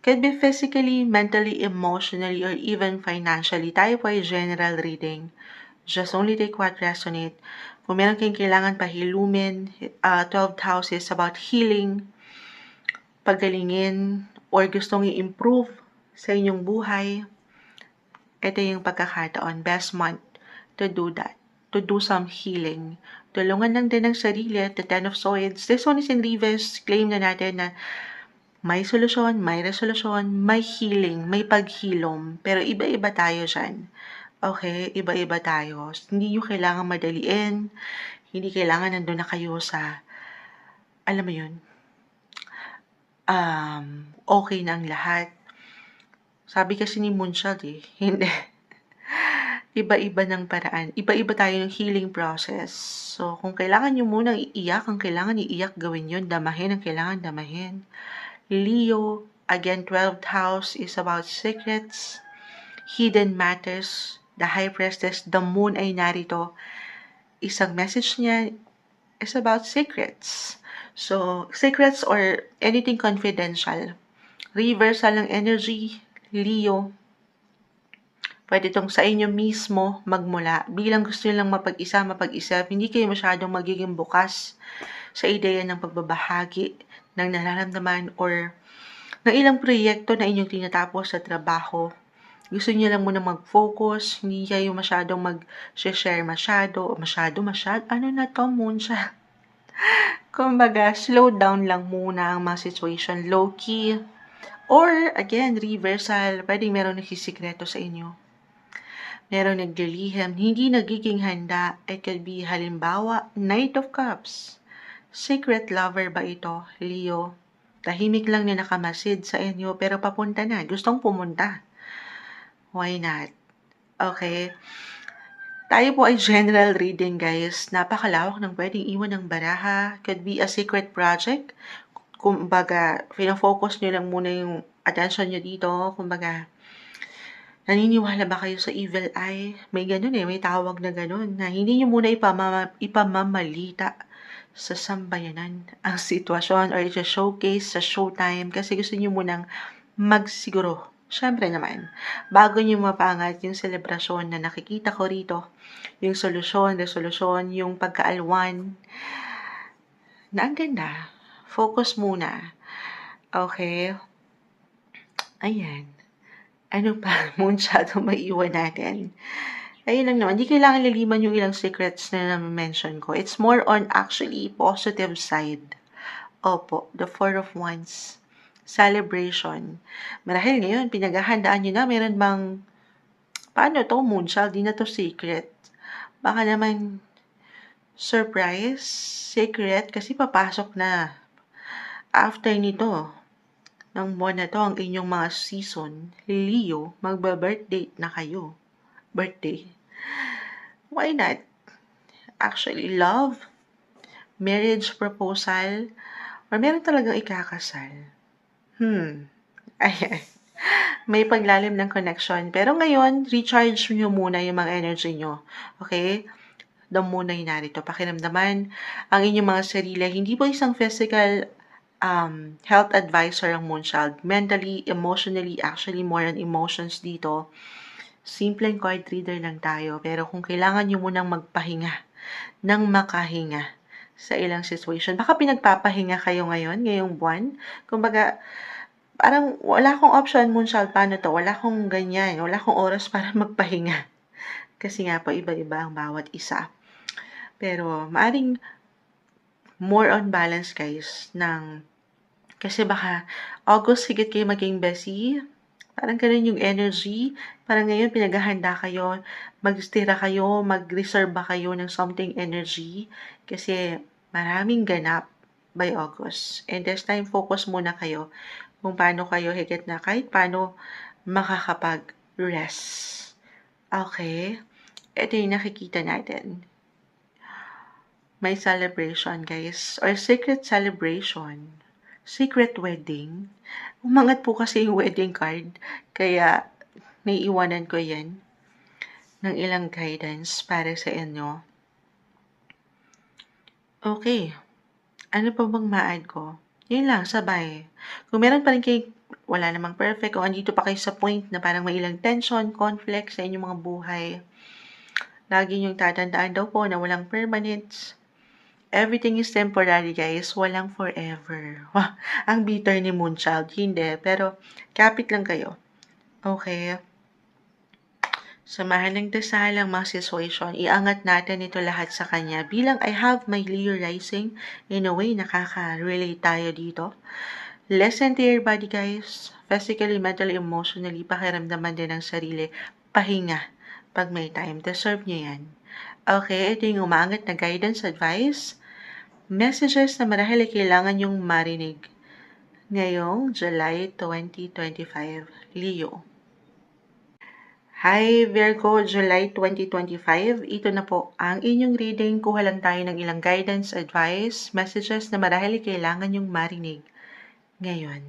Could be physically, mentally, emotionally, or even financially. Tayo po ay general reading. Just only take what resonate. Kung meron kayong kailangan pahilumin, 12th house is about healing, pagalingin, or gustong i-improve sa inyong buhay. Ito yung pagkakataon, best month to do that, to do some healing. Tulungan lang din ng sarili at the Ten of Swords. This one is in reverse. Claim na natin na may solusyon, may resolusyon, may healing, may paghilom. Pero iba-iba tayo dyan. Okay? Iba-iba tayo. Hindi nyo kailangan madaliin. Hindi kailangan nandun na kayo sa, alam mo yun, okay na ang lahat. Sabi kasi ni Moonshot hindi. Iba-iba ng paraan. Iba-iba tayo ng healing process. So, kung kailangan nyo munang iiyak, ang kailangan iiyak, gawin yun. Damahin ang kailangan damahin. Leo, again, 12th house is about secrets, hidden matters, the High Priestess, the Moon ay narito. Isang message niya is about secrets. So, secrets or anything confidential. Reversal ng energy, Leo. Pwede itong sa inyo mismo magmula. Bilang gusto nyo lang mapag-isip, hindi kayo masyadong magiging bukas sa ideya ng pagbabahagi ng nararamdaman or ng ilang proyekto na inyong tinatapos sa trabaho. Gusto niyo lang muna mag-focus, hindi kayo masyadong mag-share masyado. Ano na to, Moonsha? Kumbaga, slow down lang muna ang mga situation, low-key. Or, again, reversal, pwedeng meron nagsisikreto sa inyo. Meron naglilihim, hindi nagiging handa. It could be, halimbawa, Knight of Cups. Secret lover ba ito, Leo? Tahimik lang na nakamasid sa inyo, pero papunta na. Gustong pumunta. Why not? Okay. Tayo po ay general reading, guys. Napakalawak ng pwedeng iwan ng baraha. Could be a secret project. Kumbaga, pinafocus nyo lang muna yung attention nyo dito. Kumbaga, naniniwala ba kayo sa evil eye? May ganun may tawag na ganun, na hindi nyo muna ipamamalita sa sambayanan ang sitwasyon or i-showcase sa showtime kasi gusto nyo munang magsiguro. Siyempre naman, bago nyo mapangat yung selebrasyon na nakikita ko rito, yung solusyon, resolusyon, yung pagkaalwan, na ang ganda. Focus muna. Okay? Ayan. Ano pa? Moonshot maiiwan natin. Ayun lang naman. Hindi kailangan liliman yung ilang secrets na na-mention ko. It's more on actually positive side. Opo, the Four of Wands. Celebration. Marahil ngayon, pinaghahandaan nyo na, meron bang, paano to, Moonchild? Di na to secret. Baka naman, surprise, secret, kasi papasok na. After nito, ng buwan na to, ang inyong mga season, Leo, magba-birthday na kayo. Birthday. Why not? Actually, love, marriage proposal, or meron talagang ikakasal. Ayan. May paglalim ng connection. Pero ngayon, recharge nyo muna yung mga energy nyo. Okay? Doon muna yung narito. Pakiramdaman ang inyong mga sarili. Hindi po isang physical health advisor ang Moonchild. Mentally, emotionally, actually more on emotions dito. Simpleng card reader lang tayo. Pero kung kailangan nyo munang magpahinga ng makahinga sa ilang situation, baka pinagpapahinga kayo ngayong buwan. Kumbaga, parang wala akong option, Moonchild, paano to? Wala akong ganyan. Wala akong oras para magpahinga. Kasi nga po, iba-iba ang bawat isa. Pero, maaring more on balance, guys, kasi baka August, higit kayo maging busy. Parang ganun yung energy. Parang ngayon, pinaghahanda kayo, mag-stira kayo, mag-reserve ba kayo ng something energy. Kasi maraming ganap by August. And this time, focus muna kayo kung paano kayo higit na kahit paano makakapag-rest. Okay? Ito yung nakikita natin. May celebration, guys. Or secret celebration. Secret wedding. Umangat po kasi yung wedding card. Kaya, naiiwanan ko yan ng ilang guidance para sa inyo. Okay. Ano pa bang ma-add ko? Yun lang, sabay. Kung meron pa rin kayo, wala namang perfect, o andito pa kayo sa point na parang may ilang tension, conflict sa inyong mga buhay, lagi niyong tatandaan daw po na walang permanence. Everything is temporary, guys. Walang forever. Wah, ang bitter ni Moonchild. Hindi, pero kapit lang kayo. Okay. Samahan ng dasal ang mga situation. Iangat natin ito lahat sa kanya. Bilang I have my Leo rising, in a way, nakaka-relate tayo dito. Listen to your body, guys. Physically, mentally, emotionally, pakiramdaman din ang sarili. Pahinga pag may time. Deserve nyo yan. Okay, ito yung umangat na guidance, advice, messages na marahil ay kailangan yung marinig ngayong July 2025, Leo. Hi Virgo, July 2025. Ito na po ang inyong reading. Kuha lang tayo ng ilang guidance, advice, messages na marahil ay kailangan yung marinig ngayon.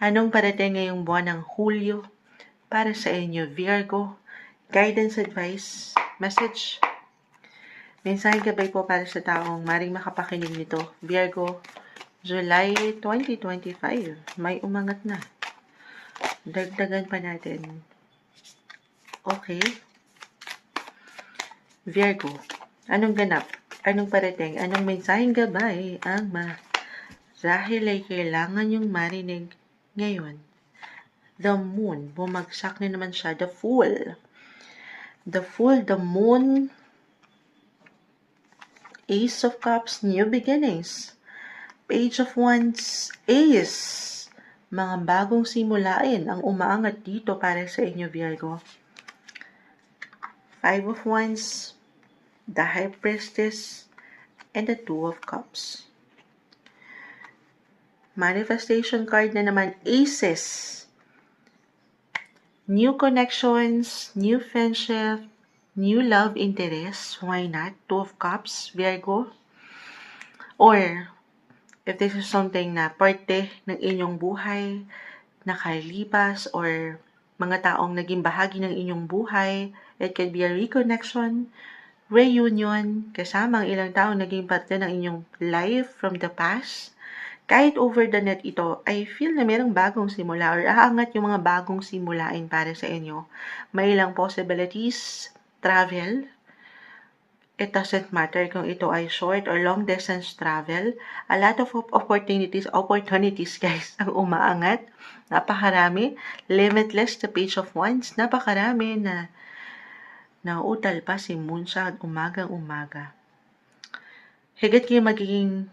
Anong parating ngayong buwan ng Hulyo para sa inyo, Virgo? Guidance, advice, message. Mensahe gabay po para sa taong maring makapakinig nito. Virgo, July 2025. May umangat na. Dagdagan pa natin. Okay. Virgo, anong ganap? Anong parating? Anong mensaheng gabay ang marahil ay kailangan yung marinig ngayon? The moon, bumagsak na naman siya. The Fool. The Fool, the moon, Ace of Cups, new beginnings. Page of Wands, Ace. Mga bagong simulain ang umaangat dito para sa inyo, Virgo. Five of Wands, the High Priestess, and the Two of Cups. Manifestation card na naman, Aces. New connections, new friendship, new love interest. Why not? Two of Cups, Virgo. Or, if this is something na parte ng inyong buhay, nakalipas, or mga taong naging bahagi ng inyong buhay, it could be a reconnection, reunion, kasama ang ilang taong naging parte ng inyong life from the past. Kahit over the net ito, I feel na mayroong bagong simula or aangat yung mga bagong simulain para sa inyo. May ilang possibilities, travel. It doesn't matter kung ito ay short or long distance travel. A lot of opportunities guys, ang umaangat. Napakarami. Limitless, the Page of Wands. Napakarami na nauutal pa si Moon sa umagang-umaga. Higit kayo magiging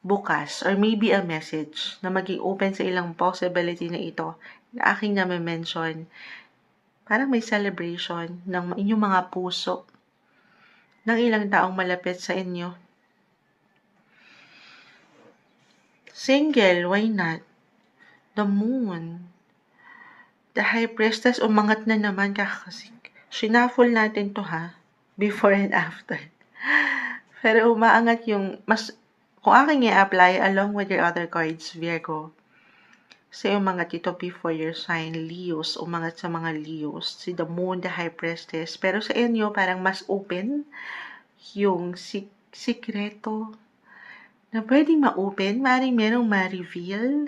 bukas or maybe a message na maging open sa ilang possibility na ito na aking na-mention. Parang may celebration ng inyong mga puso ng ilang taong malapit sa inyo. Single, why not? The Moon. The High Priestess, umangat na naman kasi shuffle natin to before and after. Pero umaangat yung, kung aking i-apply along with your other cards, Virgo, umangat ito before your sign, Leos, umangat sa mga Leos, si the Moon, the High Priestess, pero sa inyo parang mas open yung sikreto na pwedeng ma-open, maring merong ma-reveal,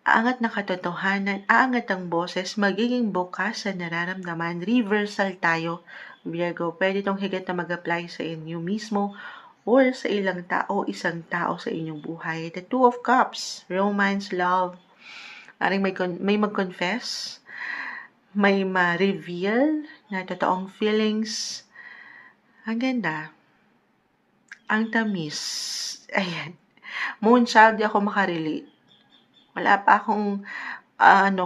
aangat na katotohanan, aangat ang boses, magiging bukas sa nararamdaman, reversal tayo, Virgo, pwede itong higit na mag-apply sa inyo mismo or sa ilang tao, isang tao sa inyong buhay. The Two of Cups, romance, love, maring may mag-confess, may ma-reveal na totoong feelings. Ang ganda. Ang tamis. Ayan. Moonchild, di ako makarelate. Wala pa akong,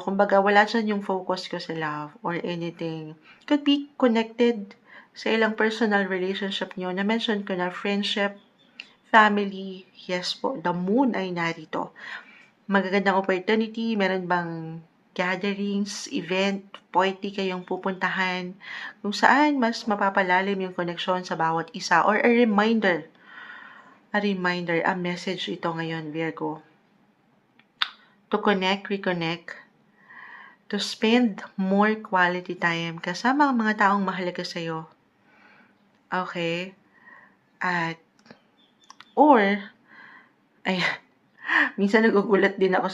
kumbaga, wala dyan yung focus ko sa love or anything. Could be connected sa ilang personal relationship nyo. Na-mention ko na friendship, family, yes po, the moon ay narito. Magagandang opportunity, meron bang gatherings, event, party kayong pupuntahan, kung saan mas mapapalalim yung connection sa bawat isa or a reminder, a message ito ngayon, Virgo. To connect, reconnect, to spend more quality time kasama ang mga taong mahalaga sa'yo. Okay? Minsan nagugulat din ako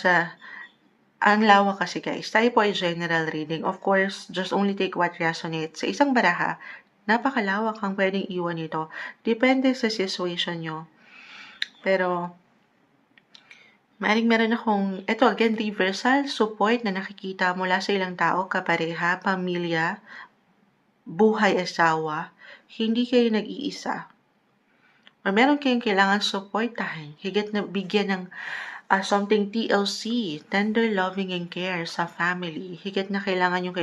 ang lawak kasi guys. Tayo po ay general reading. Of course, just only take what resonates. Sa isang baraha, napakalawak ang pwedeng iwan nito. Depende sa situation nyo. Pero, meron akong, ito again, reversal, support na nakikita mula sa ilang tao, kapareha, pamilya, buhay, asawa, hindi kayo nag-iisa. Or meron kayong kailangan supportahan, higit na bigyan ng something TLC, tender loving and care sa family, higit na kailangan yung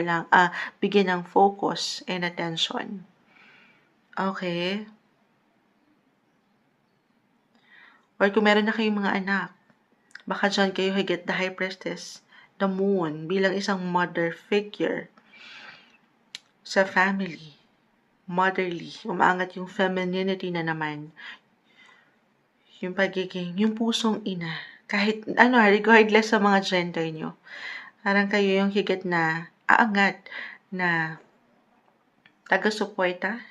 bigyan ng focus and attention. Okay? Or kung meron na kayong mga anak, baka dyan kayo higit the High Priestess, the Moon, bilang isang mother figure sa family. Motherly, umaangat yung femininity na naman. Yung pagiging, yung pusong ina. Kahit, regardless sa mga gender nyo. Parang kayo yung higit na aangat na taga-suporta.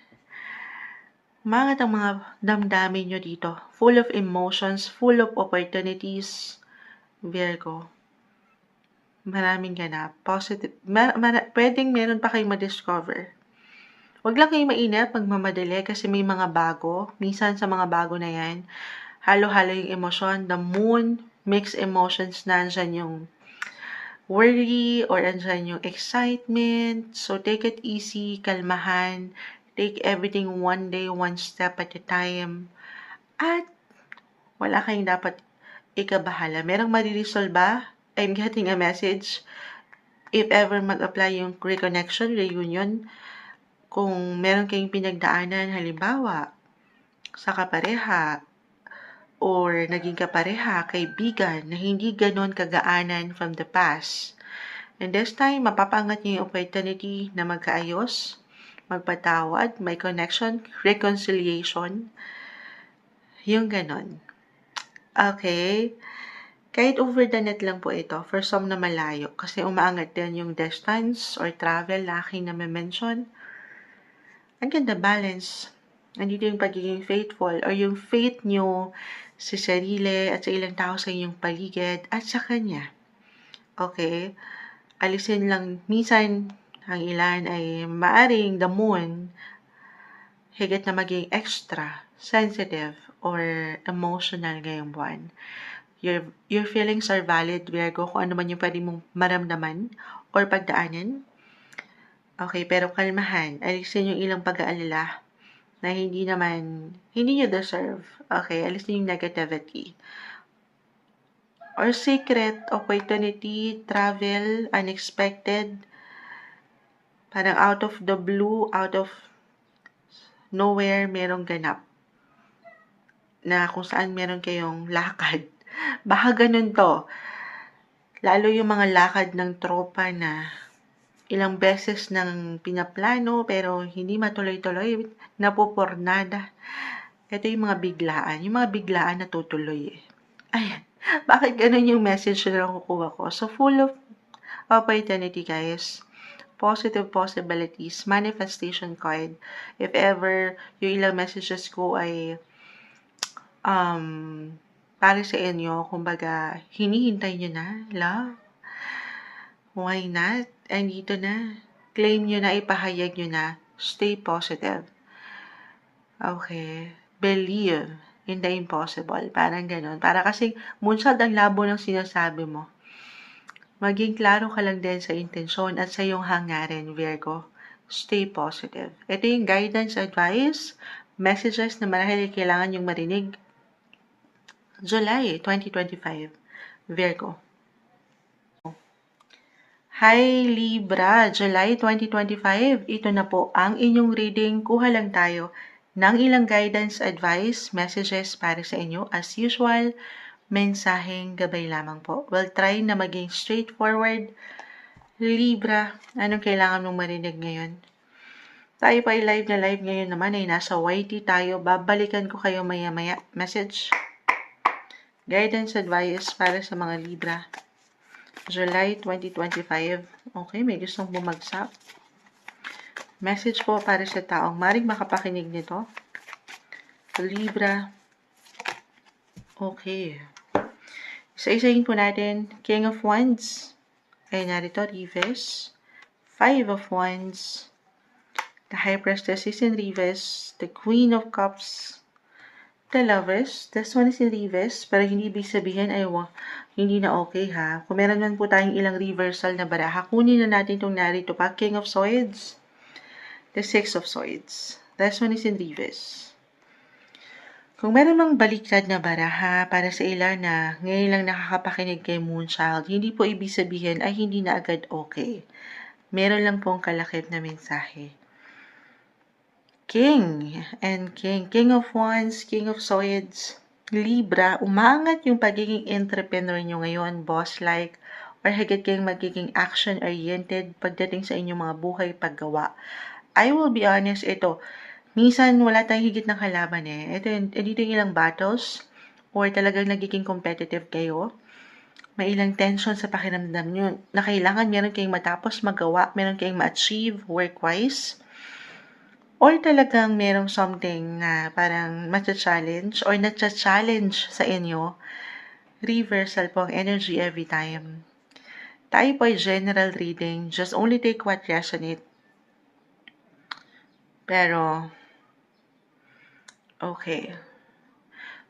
Umangat ang mga damdamin nyo dito. Full of emotions, full of opportunities. Virgo. Maraming ganap. Positive. Pwedeng meron pa kayong ma-discover. Huwag lang kayong mainip, magmamadali kasi may mga bago. Minsan sa mga bago na yan, halo-halo yung emosyon. The moon, mixed emotions, nandyan yung worry or andyan yung excitement. So, take it easy, kalmahan. Take everything one day, one step at a time. At wala kayong dapat ikabahala. Merong mariresolve ba? I'm getting a message. If ever mag-apply yung reconnection, reunion, kung meron kayong pinagdaanan, halimbawa, sa kapareha, or naging kapareha, kaibigan, na hindi ganon kagaanan from the past. And this time, mapapangat niyo yung opportunity na magkaayos, magpatawad, may connection, reconciliation, yung ganon. Okay? Kahit over the net lang po ito, for some na malayo, kasi umaangat din yung distance or travel na aking na-mention. Ang ganda, balance. Andito yung pagiging faithful or yung faith nyo sa sarili at sa ilang tao sa inyong paligid at sa kanya. Okay? Alisin lang, minsan, ang ilan ay maaring the moon, higit na maging extra, sensitive, or emotional ngayong buwan. Your feelings are valid, Virgo, kung ano man yung pwede mong maramdaman or pagdaanin. Okay, pero kalmahan. Alisin yung ilang pag-aalala na hindi nyo deserve. Okay, alisin yung negativity. Or secret, opportunity, travel, unexpected, parang out of the blue, out of nowhere, merong ganap. Na kung saan meron kayong lakad. Baka ganun to. Lalo yung mga lakad ng tropa na ilang beses nang pinaplano pero hindi matuloy-tuloy, napupornada. Ito yung mga biglaan. Yung mga biglaan natutuloy eh. Ayan. Bakit ganun yung message na nakukuha ko? So, full of opportunity, guys. Positive possibilities. Manifestation card. If ever yung ilang messages ko ay para sa inyo, kumbaga, hinihintay nyo na, love. Why not? Andito na. Claim nyo na, ipahayag nyo na. Stay positive. Okay. Believe in the impossible. Parang ganon. Para kasi, munsad ang labo ng sinasabi mo. Maging klaro ka lang din sa intensyon at sa iyong hangarin, Virgo. Stay positive. Ito yung guidance, advice, messages na marahil kailangan yung marinig. July 2025, Virgo. Hi Libra, July 2025, ito na po ang inyong reading. Kuha lang tayo ng ilang guidance, advice, messages para sa inyo. As usual, mensaheng gabay lamang po. We'll try na maging straightforward. Libra, anong kailangan mong marinig ngayon? Tayo pa live na live ngayon naman ay nasa YT tayo. Babalikan ko kayo maya-maya. Message, guidance, advice para sa mga Libra. July 2025. Okay, may gustong bumagsak. Message po para sa taong maring makapakinig nito. Libra. Okay. Isa-isahin po natin. King of Wands. Ay narito, reverse. 5 of Wands. The High Priestess is in reverse. The Queen of Cups. The Lovers. This one is in reverse. Pero hindi ibig sabihin ay hindi na okay ha. Kung meron man po tayong ilang reversal na baraha, kunin na natin itong narito pa. King of Swords. The Six of Swords. This one is in reverse. Kung meron mang baliktad na baraha para sa ilan na ngayon lang nakakapakinig kay Moonchild, hindi po ibig sabihin ay hindi na agad okay. Meron lang pong kalakip na mensahe. King and King. King of Wands, King of Swords, Libra, umaangat yung pagiging entrepreneur nyo ngayon, boss-like, or higit kayong magiging action-oriented pagdating sa inyong mga buhay paggawa. I will be honest, ito, minsan wala tayong higit ng kalaban eh. Dito yung ilang battles, or talagang nagiging competitive kayo. May ilang tension sa pakiramdam nyo na kailangan meron kayong matapos magawa, meron kayong ma-achieve work-wise. Or talagang merong something na parang matcha-challenge or natcha-challenge sa inyo, reversal po ang energy every time. Tayo po ay general reading. Just only take what resonate. Pero, okay.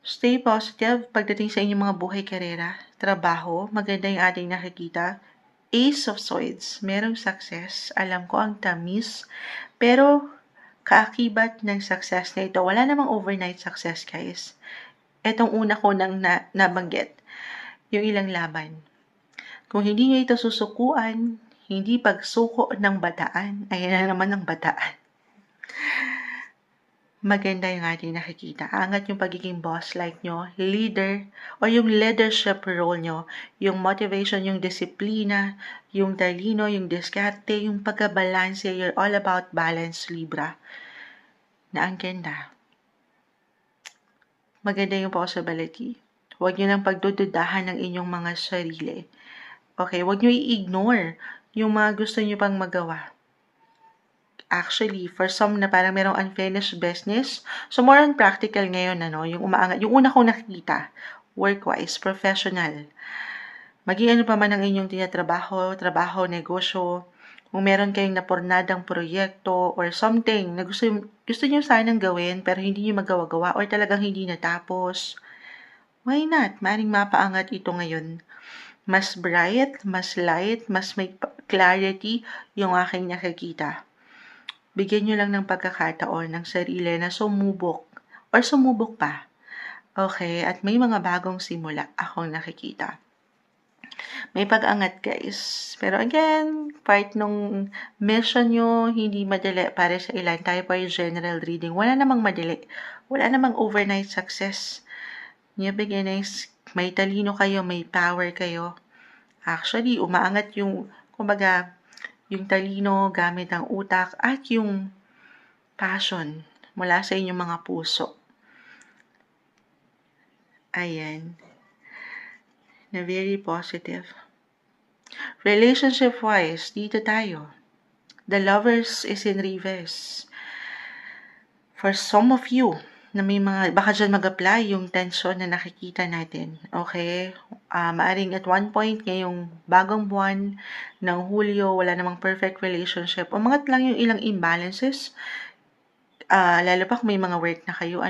Stay positive pagdating sa inyong mga buhay karera, trabaho, maganda yung ating nakikita. Ace of Swords, merong success. Alam ko ang tamis, pero kaakibat ng success na ito, wala namang overnight success, guys. Etong una ko nang nabanggit, yung ilang laban. Kung hindi nyo ito susukuan, hindi pagsuko ng bataan, ayan na naman ang bataan. Maganda yung ating nakikita. Angat yung pagiging boss-like nyo, leader, o yung leadership role nyo, yung motivation, yung disiplina, yung talino, yung diskarte, yung pagkabalanse, you're all about balance, Libra. Na ang ganda. Maganda yung possibility. Huwag nyo nang pagdududahan ng inyong mga sarili. Okay, huwag nyo i-ignore yung mga gusto nyo pang magawa. Actually, for some na parang merong unfinished business, so more on practical ngayon, yung umaangat. Yung una kong nakikita, work-wise, professional. Maging ano pa man ang inyong trabaho, negosyo, kung meron kayong napornadang proyekto or something na gusto nyo sanang gawin pero hindi nyo magawa-gawa or talagang hindi natapos, why not? Maring mapaangat ito ngayon. Mas bright, mas light, mas may clarity yung aking nakikita. Bigyan nyo lang ng pagkakataon ng sarili na sumubok pa. Okay, at may mga bagong simula akong nakikita. May pag-angat, guys. Pero again, part nung mission nyo, hindi madali para sa ilan. Tayo po yung general reading. Wala namang madali. Wala namang overnight success. New beginnings, may talino kayo, may power kayo. Actually, umaangat yung, kumbaga, yung talino gamit ang utak at yung passion mula sa inyong mga puso. Ayan. Na very positive. Relationship-wise, dito tayo. The Lovers is in reverse. For some of you, na may mga, baka dyan mag-apply yung tension na nakikita natin. Okay? Maaring at one point ngayong bagong buwan ng Hulyo, wala namang perfect relationship. Umangat lang yung ilang imbalances. Lalo pa kung may mga work na kayo,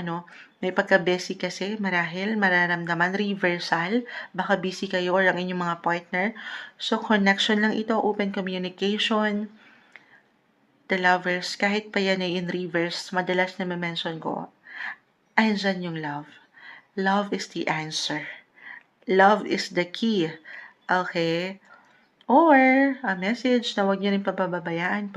may pagka-busy kasi, marahil, mararamdaman, reversal, baka busy kayo or ang inyong mga partner. So, connection lang ito, open communication. The Lovers, kahit pa yan ay in reverse, madalas na ma-mention ko, andyan yung love. Love is the answer. Love is the key. Okay? Or, a message na huwag nyo rin pababayaan.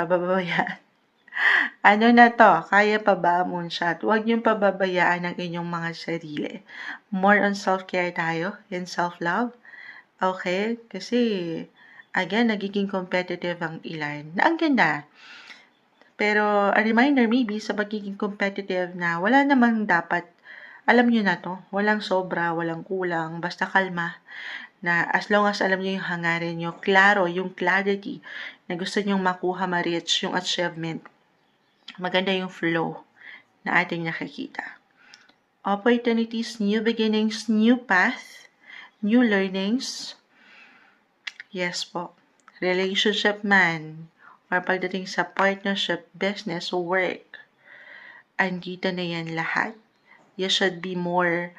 Ano na to? Kaya pa ba, Moonshot? Huwag niyong pababayaan ang inyong mga sarili. More on self-care tayo and self-love. Okay? Kasi, again, nagiging competitive ang ilan. Na ang ganda. Pero, a reminder maybe sa pagiging competitive na wala namang dapat, alam niyo na to, walang sobra, walang kulang, basta kalma. Na as long as alam niyo yung hangarin niyo, klaro, yung clarity na gusto niyong makuha, ma-reach yung achievement. Maganda yung flow na ating nakikita. Opportunities, new beginnings, new path, new learnings. Yes po. Relationship man, or pagdating sa partnership, business, work, andito na yan lahat. You should be more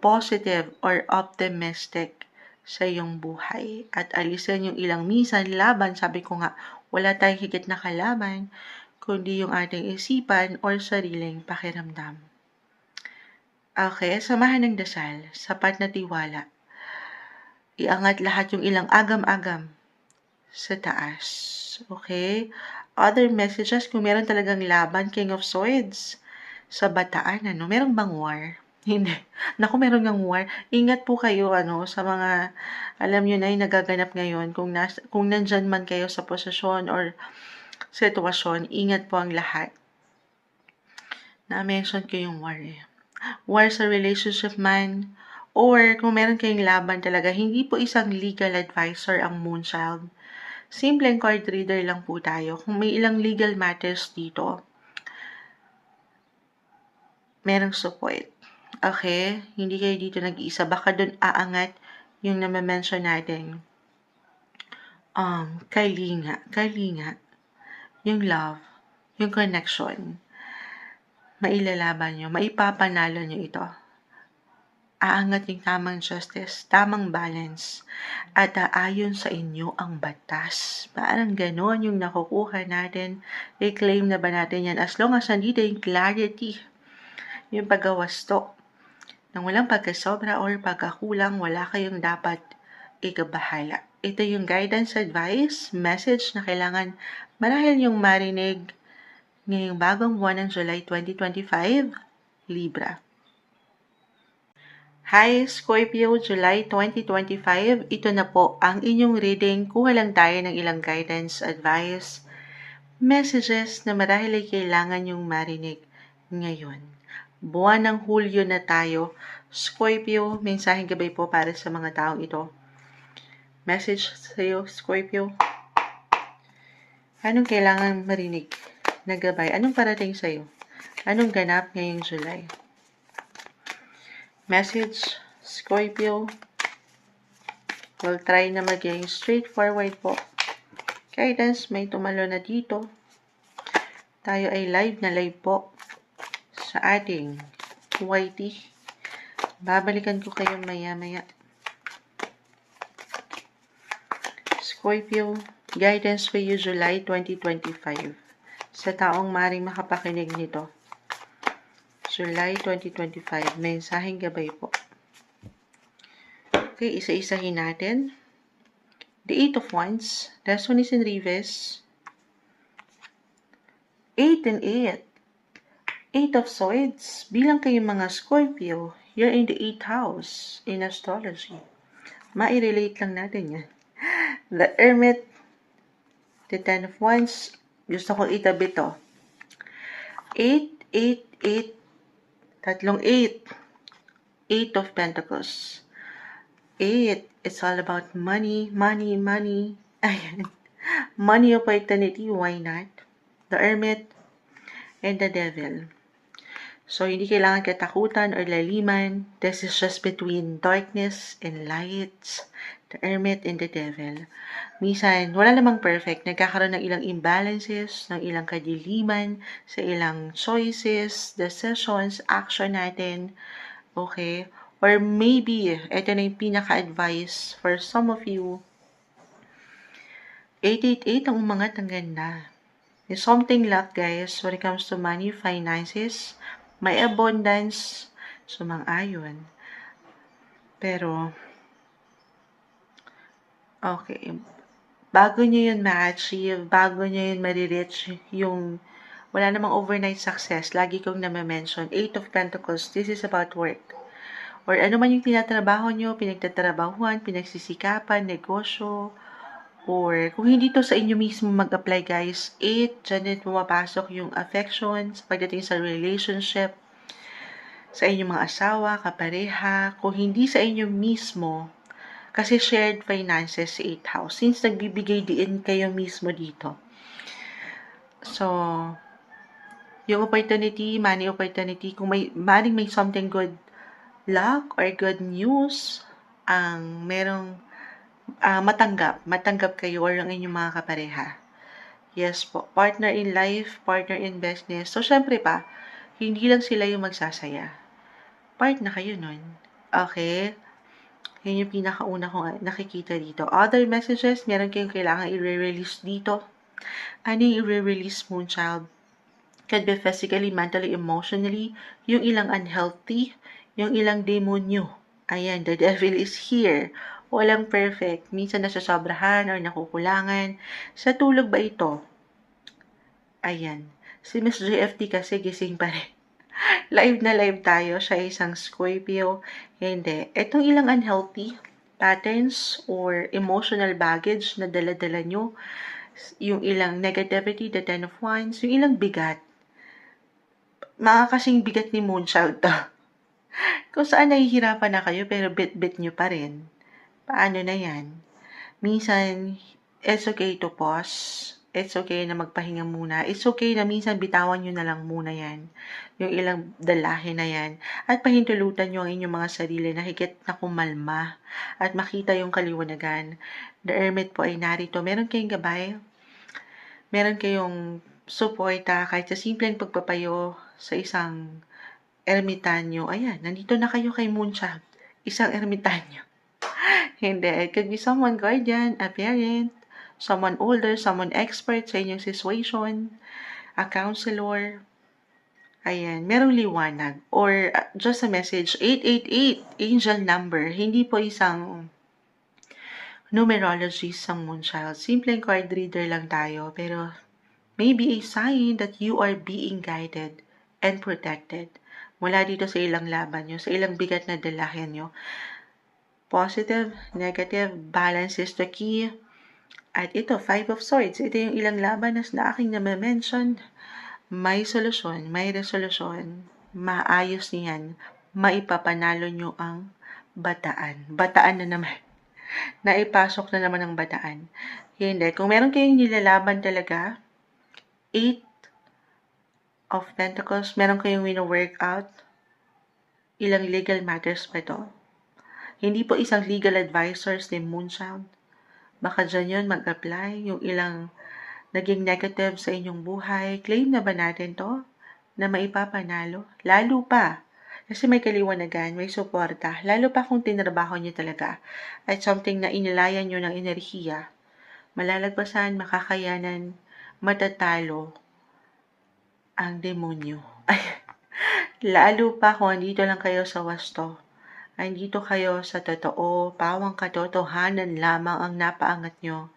positive or optimistic sa iyong buhay. At alisin yung ilang minsan laban, sabi ko nga, wala tayong higit na kalaban, kundi yung ating isipan or sariling pakiramdam. Okay, samahan ng dasal, sapat na tiwala. Iangat lahat yung ilang agam-agam sa taas. Okay? Other messages, kung meron talagang laban, King of Swords, sa bataan, merong bang war? Hindi. Naku, meron ngang war. Ingat po kayo, sa mga, alam nyo na yung nagaganap ngayon, kung nandyan man kayo sa posisyon or sitwasyon, ingat po ang lahat. Na-mention ko yung war War sa relationship man, or kung meron kayong laban talaga, hindi po isang legal advisor ang Moonchild. Simpleng card reader lang po tayo. Kung may ilang legal matters dito, merong support. Okay? Hindi kayo dito nag-iisa. Baka doon aangat yung na-mention natin. kalinga, yung love, yung connection, mailalaban nyo, maipapanalo nyo ito. Aangat yung tamang justice, tamang balance, at aayon sa inyo ang batas. Parang ganon yung nakukuha natin. I-claim na ba natin yan? As long as nandito yung clarity, yung paggawasto, nang walang pagkasobra or pagkakulang, wala kayong dapat ikabahala. Ito yung guidance advice, message na kailangan marahil yung marinig ngayong bagong buwan ng July 2025, Libra. Hi Scorpio, July 2025. Ito na po ang inyong reading. Kuha lang tayo ng ilang guidance, advice, messages na marahil ay kailangan yung marinig ngayon. Buwan ng Hulyo na tayo. Scorpio, mensaheng gabay po para sa mga taong ito. Message sa iyo, Scorpio. Anong kailangan marinig na gabay? Anong parating sa iyo? Anong ganap ngayong July? Message, Scorpio. We'll try na maging straightforward po. Guidance, may tumalo na dito. Tayo ay live na live po sa ating YT. Babalikan ko kayo maya-maya. Scorpio, guidance for you July 2025. Sa taong maring makapakinig nito. July 2025, mensaheng gabay po. Okay, isa-isahin natin. The Eight of Wands, last one is in reverse. 8 and 8. 8 of Swords, bilang kayong mga Scorpio, you're in the 8th house in astrology. Ma-relate lang natin yan. The Hermit, the 10 of Wands, gusto kong itabi to. 8, 8, 8, tatlong 8. 8 of Pentacles. 8, it's all about money, money, money. Ayan. Money opportunity, why not? The Hermit and the Devil. So, hindi kailangan katakutan or laliman. This is just between darkness and lights. The Hermit and the Devil. Minsan, wala namang perfect. Nagkakaroon ng ilang imbalances, ng ilang kadiliman, sa ilang choices, decisions, action natin. Okay? Or maybe, ito na yung pinaka-advice for some of you. 888 ang umangat, ang ganda. There's something luck, guys, when it comes to money, finances. May abundance, sumang-ayon. Pero, okay, bago nyo yun ma-achieve, bago nyo yun ma-reach yung wala namang overnight success, lagi kong na-mention, 8 of Pentacles, this is about work. Or ano man yung tinatrabaho nyo, pinagtatrabahuan, pinagsisikapan, negosyo, or kung hindi to sa inyo mismo mag-apply, guys, 8, dyan din pumapasok yung affections, pagdating sa relationship, sa inyong mga asawa, kapareha, kung hindi sa inyo mismo, kasi shared finances sa 8th house, since nagbibigay din kayo mismo dito. So, yung opportunity, money opportunity, kung may something good luck or good news ang merong matanggap kayo or ang inyong mga kapareha. Yes po, partner in life, partner in business. So, syempre pa, hindi lang sila yung magsasaya. Part na kayo nun. Okay? Yun yung pinakauna kong nakikita dito. Other messages, meron kayong kailangan i-release dito. Ano yung i-release, Moonchild? Could be physically, mentally, emotionally. Yung ilang unhealthy, yung ilang demonyo. Ayan, the devil is here. Walang perfect. Minsan nasasobrahan or nakukulangan. Sa tulog ba ito? Ayan. Si Miss JFT kasi gising pa rin. Live na live tayo. Siya isang Scorpio. Hindi. Itong ilang unhealthy patterns or emotional baggage na dala-dala nyo. Yung ilang negativity, the 10 of Wands. Yung ilang bigat. Mga kasing bigat ni Moonchild to. Kung saan nahihirapan na kayo pero bit-bit nyo pa rin. Paano na yan? Minsan, it's okay to pause. It's okay na magpahinga muna. It's okay na minsan bitawan nyo na lang muna yan. Yung ilang dalahin na yan. At pahintulutan nyo ang inyong mga sarili na higit na kumalma. At makita yung kaliwanagan. The Hermit po ay narito. Meron kayong gabay. Meron kayong suporta kahit sa simpleng pagpapayo sa isang ermitanyo. Ayan, nandito na kayo kay Moonchild. Isang ermitanyo. Hindi. It could be someone guardian, a parent, someone older, someone expert sa inyong situation, a counselor. Ayan, merong liwanag. Or just a message, 888, angel number. Hindi po isang numerologist ang Moonchild. Simpleng card reader lang tayo, pero maybe a sign that you are being guided and protected mula dito sa ilang laban nyo, sa ilang bigat na dalahin nyo. Positive, negative, balance is the key. At ito, 5 of Swords. Ito yung ilang laban na aking na-mention. May solusyon, may resolusyon. Maayos niyan. Maipapanalo nyo ang bataan. Bataan na naman. Naipasok na naman ang bataan. Hindi. Kung meron kayong nilalaban talaga, 8 of Pentacles, meron kayong wino-workout. Ilang legal matters pa to. Hindi po isang legal advisors ni Moonchild. Baka dyan yun mag-apply. Yung ilang naging negative sa inyong buhay. Claim na ba natin to? Na maipapanalo? Lalo pa. Kasi may kaliwanagan, may suporta. Lalo pa kung tinrabaho nyo talaga. At something na inilayan nyo ng enerhiya. Malalagpasan, makakayanan, matatalo ang demonyo. Ay, lalo pa kung andito lang kayo sa wasto. Andito kayo sa totoo, pawang katotohanan lamang ang napaangat nyo.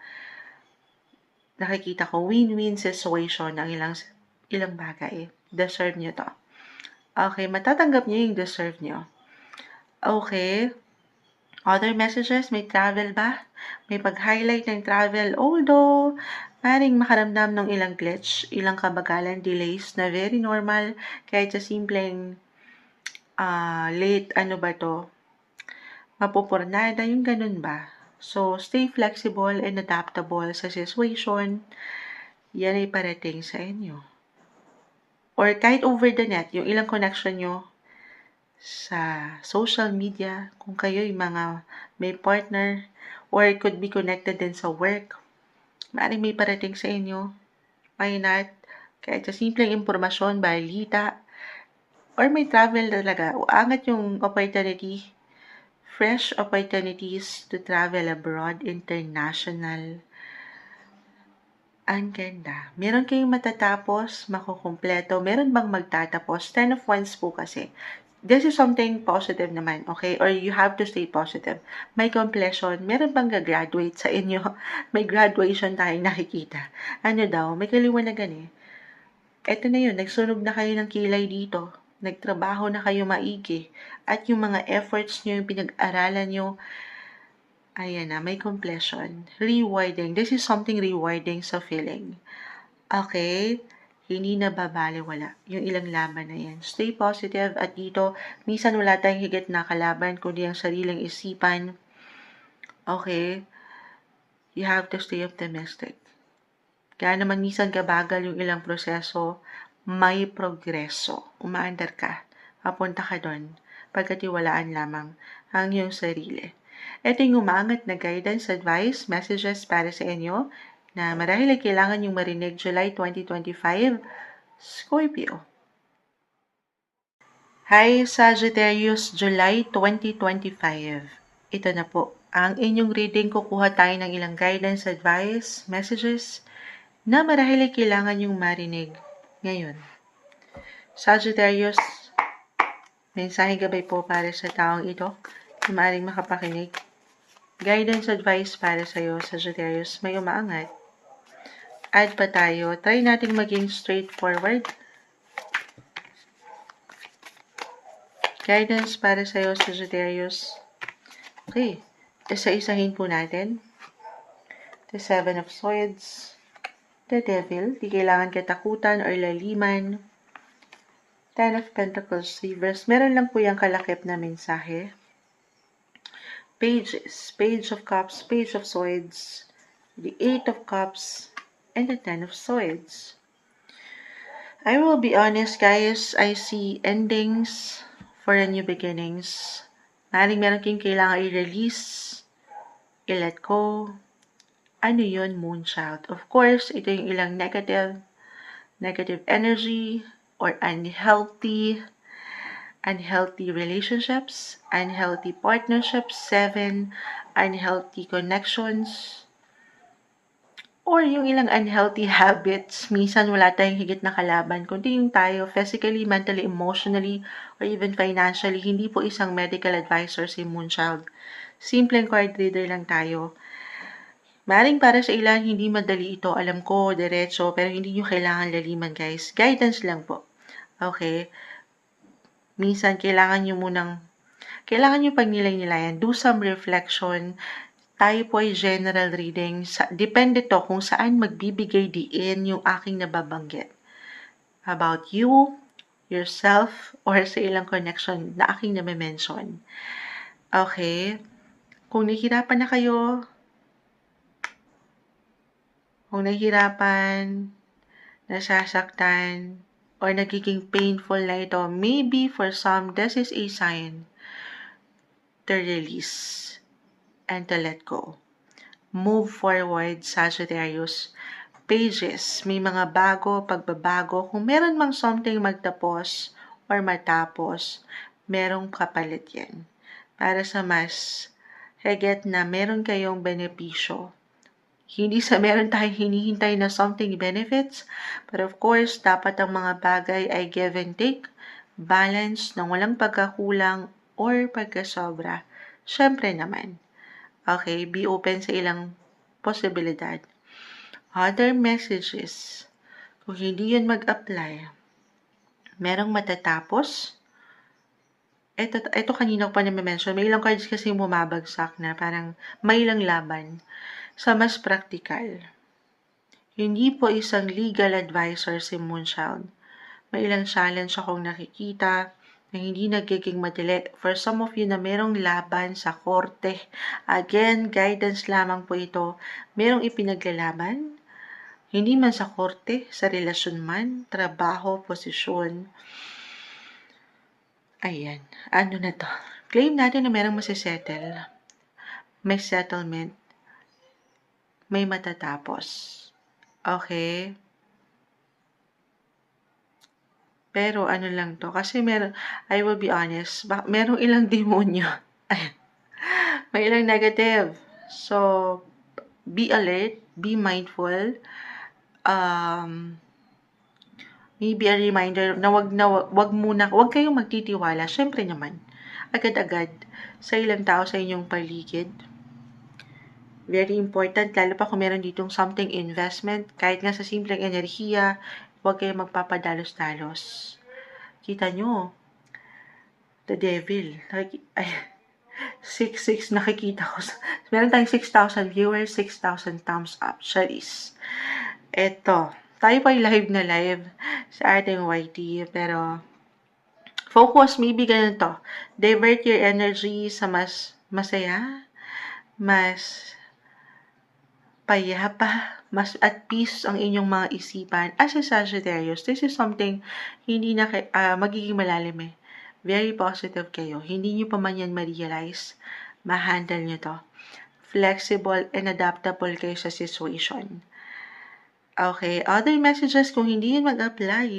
Nakikita ko, win-win situation ang ilang bagay. Deserve nyo to. Okay, matatanggap nyo yung deserve nyo. Okay. Other messages, may travel ba? May pag-highlight ng travel. Although, maring makaramdam ng ilang glitch, ilang kabagalan, delays na very normal. Kahit sa simpleng late, ano ba to? Mapupurnada, yung ganun ba? So, stay flexible and adaptable sa situation. Yan ay parating sa inyo. Or kahit over the net, yung ilang connection nyo sa social media, kung kayo yung mga may partner, or it could be connected din sa work, maaaring may parating sa inyo. Why not? Kahit sa simpleng impormasyon, balita, or may travel talaga, uangat yung opportunity, fresh opportunities to travel abroad, international. Ang ganda. Meron kayong matatapos, makukumpleto. Meron bang magtatapos? 10 of Wands po kasi. This is something positive naman, okay? Or you have to stay positive. May completion. Meron bang gagraduate sa inyo? May graduation tayong nakikita. Ano daw? May kaliwanagan eh. Eto na yun. Nagsunog na kayo ng kilay dito. Nagtrabaho na kayo maigi. At yung mga efforts nyo, yung pinag-aralan nyo, ayan na, may completion. Rewarding. This is something rewarding sa feeling. Okay? Hindi na babaliwala yung ilang laban na yan. Stay positive at dito, minsan wala tayong higit na kalaban kundi ang sariling isipan. Okay? You have to stay optimistic. Kaya naman minsan kabagal yung ilang proseso, may progreso. Umaandar ka. Papunta ka doon. Pagkatiwalaan lamang ang iyong sarili. Ito yung umaangat na guidance, advice, messages para sa inyo na marahil ay kailangan yung marinig July 2025, Scorpio. Hi Sagittarius, July 2025. Ito na po, ang inyong reading. Kukuha tayo ng ilang guidance, advice, messages na marahil ay kailangan yung marinig ngayon. Sagittarius, mensaheng gabay po para sa taong ito na maaaring makapakinig. Guidance, advice para sa iyo, Sagittarius, may umaangat. Add pa tayo. Try nating maging straightforward. Guidance para sa iyo, Sagittarius. Okay. Isa-isahin po natin. The 7 of Swords. The Devil. Di kailangan katakutan or laliman. 10 of Pentacles reverse. Meron lang po yung kalakip na mensahe. Pages. Page of Cups. Page of Swords. The 8 of Cups. and the Ten of Swords. I will be honest, guys, I see endings for a new beginnings. Meron kayong kailangan i-release, i-let go. Ano yun, Moonchild? Of course, ito yung ilang negative energy, or unhealthy relationships, unhealthy partnerships, 7, unhealthy connections, or yung ilang unhealthy habits. Minsan wala tayong higit na kalaban, kundi yung tayo physically, mentally, emotionally, or even financially. Hindi po isang medical advisor si Moonchild. Simpleng card reader lang tayo. Maring para sa ilan, hindi madali ito. Alam ko, diretso, pero hindi nyo kailangan laliman, guys. Guidance lang po. Okay? Minsan, kailangan nyo pagnilay-nilayan. Do some reflection. Tayo po ay general reading. Depende to kung saan magbibigay diin yung aking nababanggit. About you, yourself, or sa ilang connection na aking name-mention. Okay? Kung nahihirapan, nasasaktan, or nagiging painful na ito, maybe for some, this is a sign to release and to let go. Move forward, Sagittarius. Pages, may mga pagbabago. Kung meron mang something magtapos or matapos, merong kapalit yan. Para sa mas higit na meron kayong benepisyo. Hindi sa meron tayong hinihintay na something benefits, but of course, dapat ang mga bagay ay give and take, balance, ng walang pagkakulang or pagkasobra. Syempre naman. Okay, be open sa ilang posibilidad. Other messages. Kung hindi yun mag-apply, merong matatapos. Ito kanina ko pa na-mention, may ilang cards kasi bumabagsak na parang may ilang laban. Sa mas practical, hindi po isang legal advisor si Moonchild. May ilang challenge akong nakikita na hindi nagiging madali. For some of you na merong laban sa korte, again, guidance lamang po ito. Merong ipinaglalaban, hindi man sa korte, sa relasyon man, trabaho, posisyon. Ayan, ano na to? Claim natin na merong masisettle. May settlement. May matatapos. Okay? Pero ano lang to, kasi I will be honest, merong ilang demonyo. May ilang negative. So, be alert, be mindful. Maybe a reminder na wag kayong magtitiwala. Syempre naman, agad-agad sa ilang tao sa inyong paligid. Very important, lalo pa kung meron ditong something investment, kahit nga sa simpleng enerhiya, huwag kayong magpapadalos-dalos. Kita nyo, the devil. 6-6 nakikita ko. Meron tayong 6,000 viewers, 6,000 thumbs up. Charis. Eto, tayo pa live na live sa ating YT, pero focus, maybe ganito. Divert your energy sa mas masaya, mas payapa, mas at peace ang inyong mga isipan. As a Sagittarius, this is something hindi na magiging malalim eh. Very positive kayo. Hindi nyo pa man yan ma-realize. Ma-handle nyo to. Flexible and adaptable kayo sa situation. Okay, other messages, kung hindi yun mag-apply,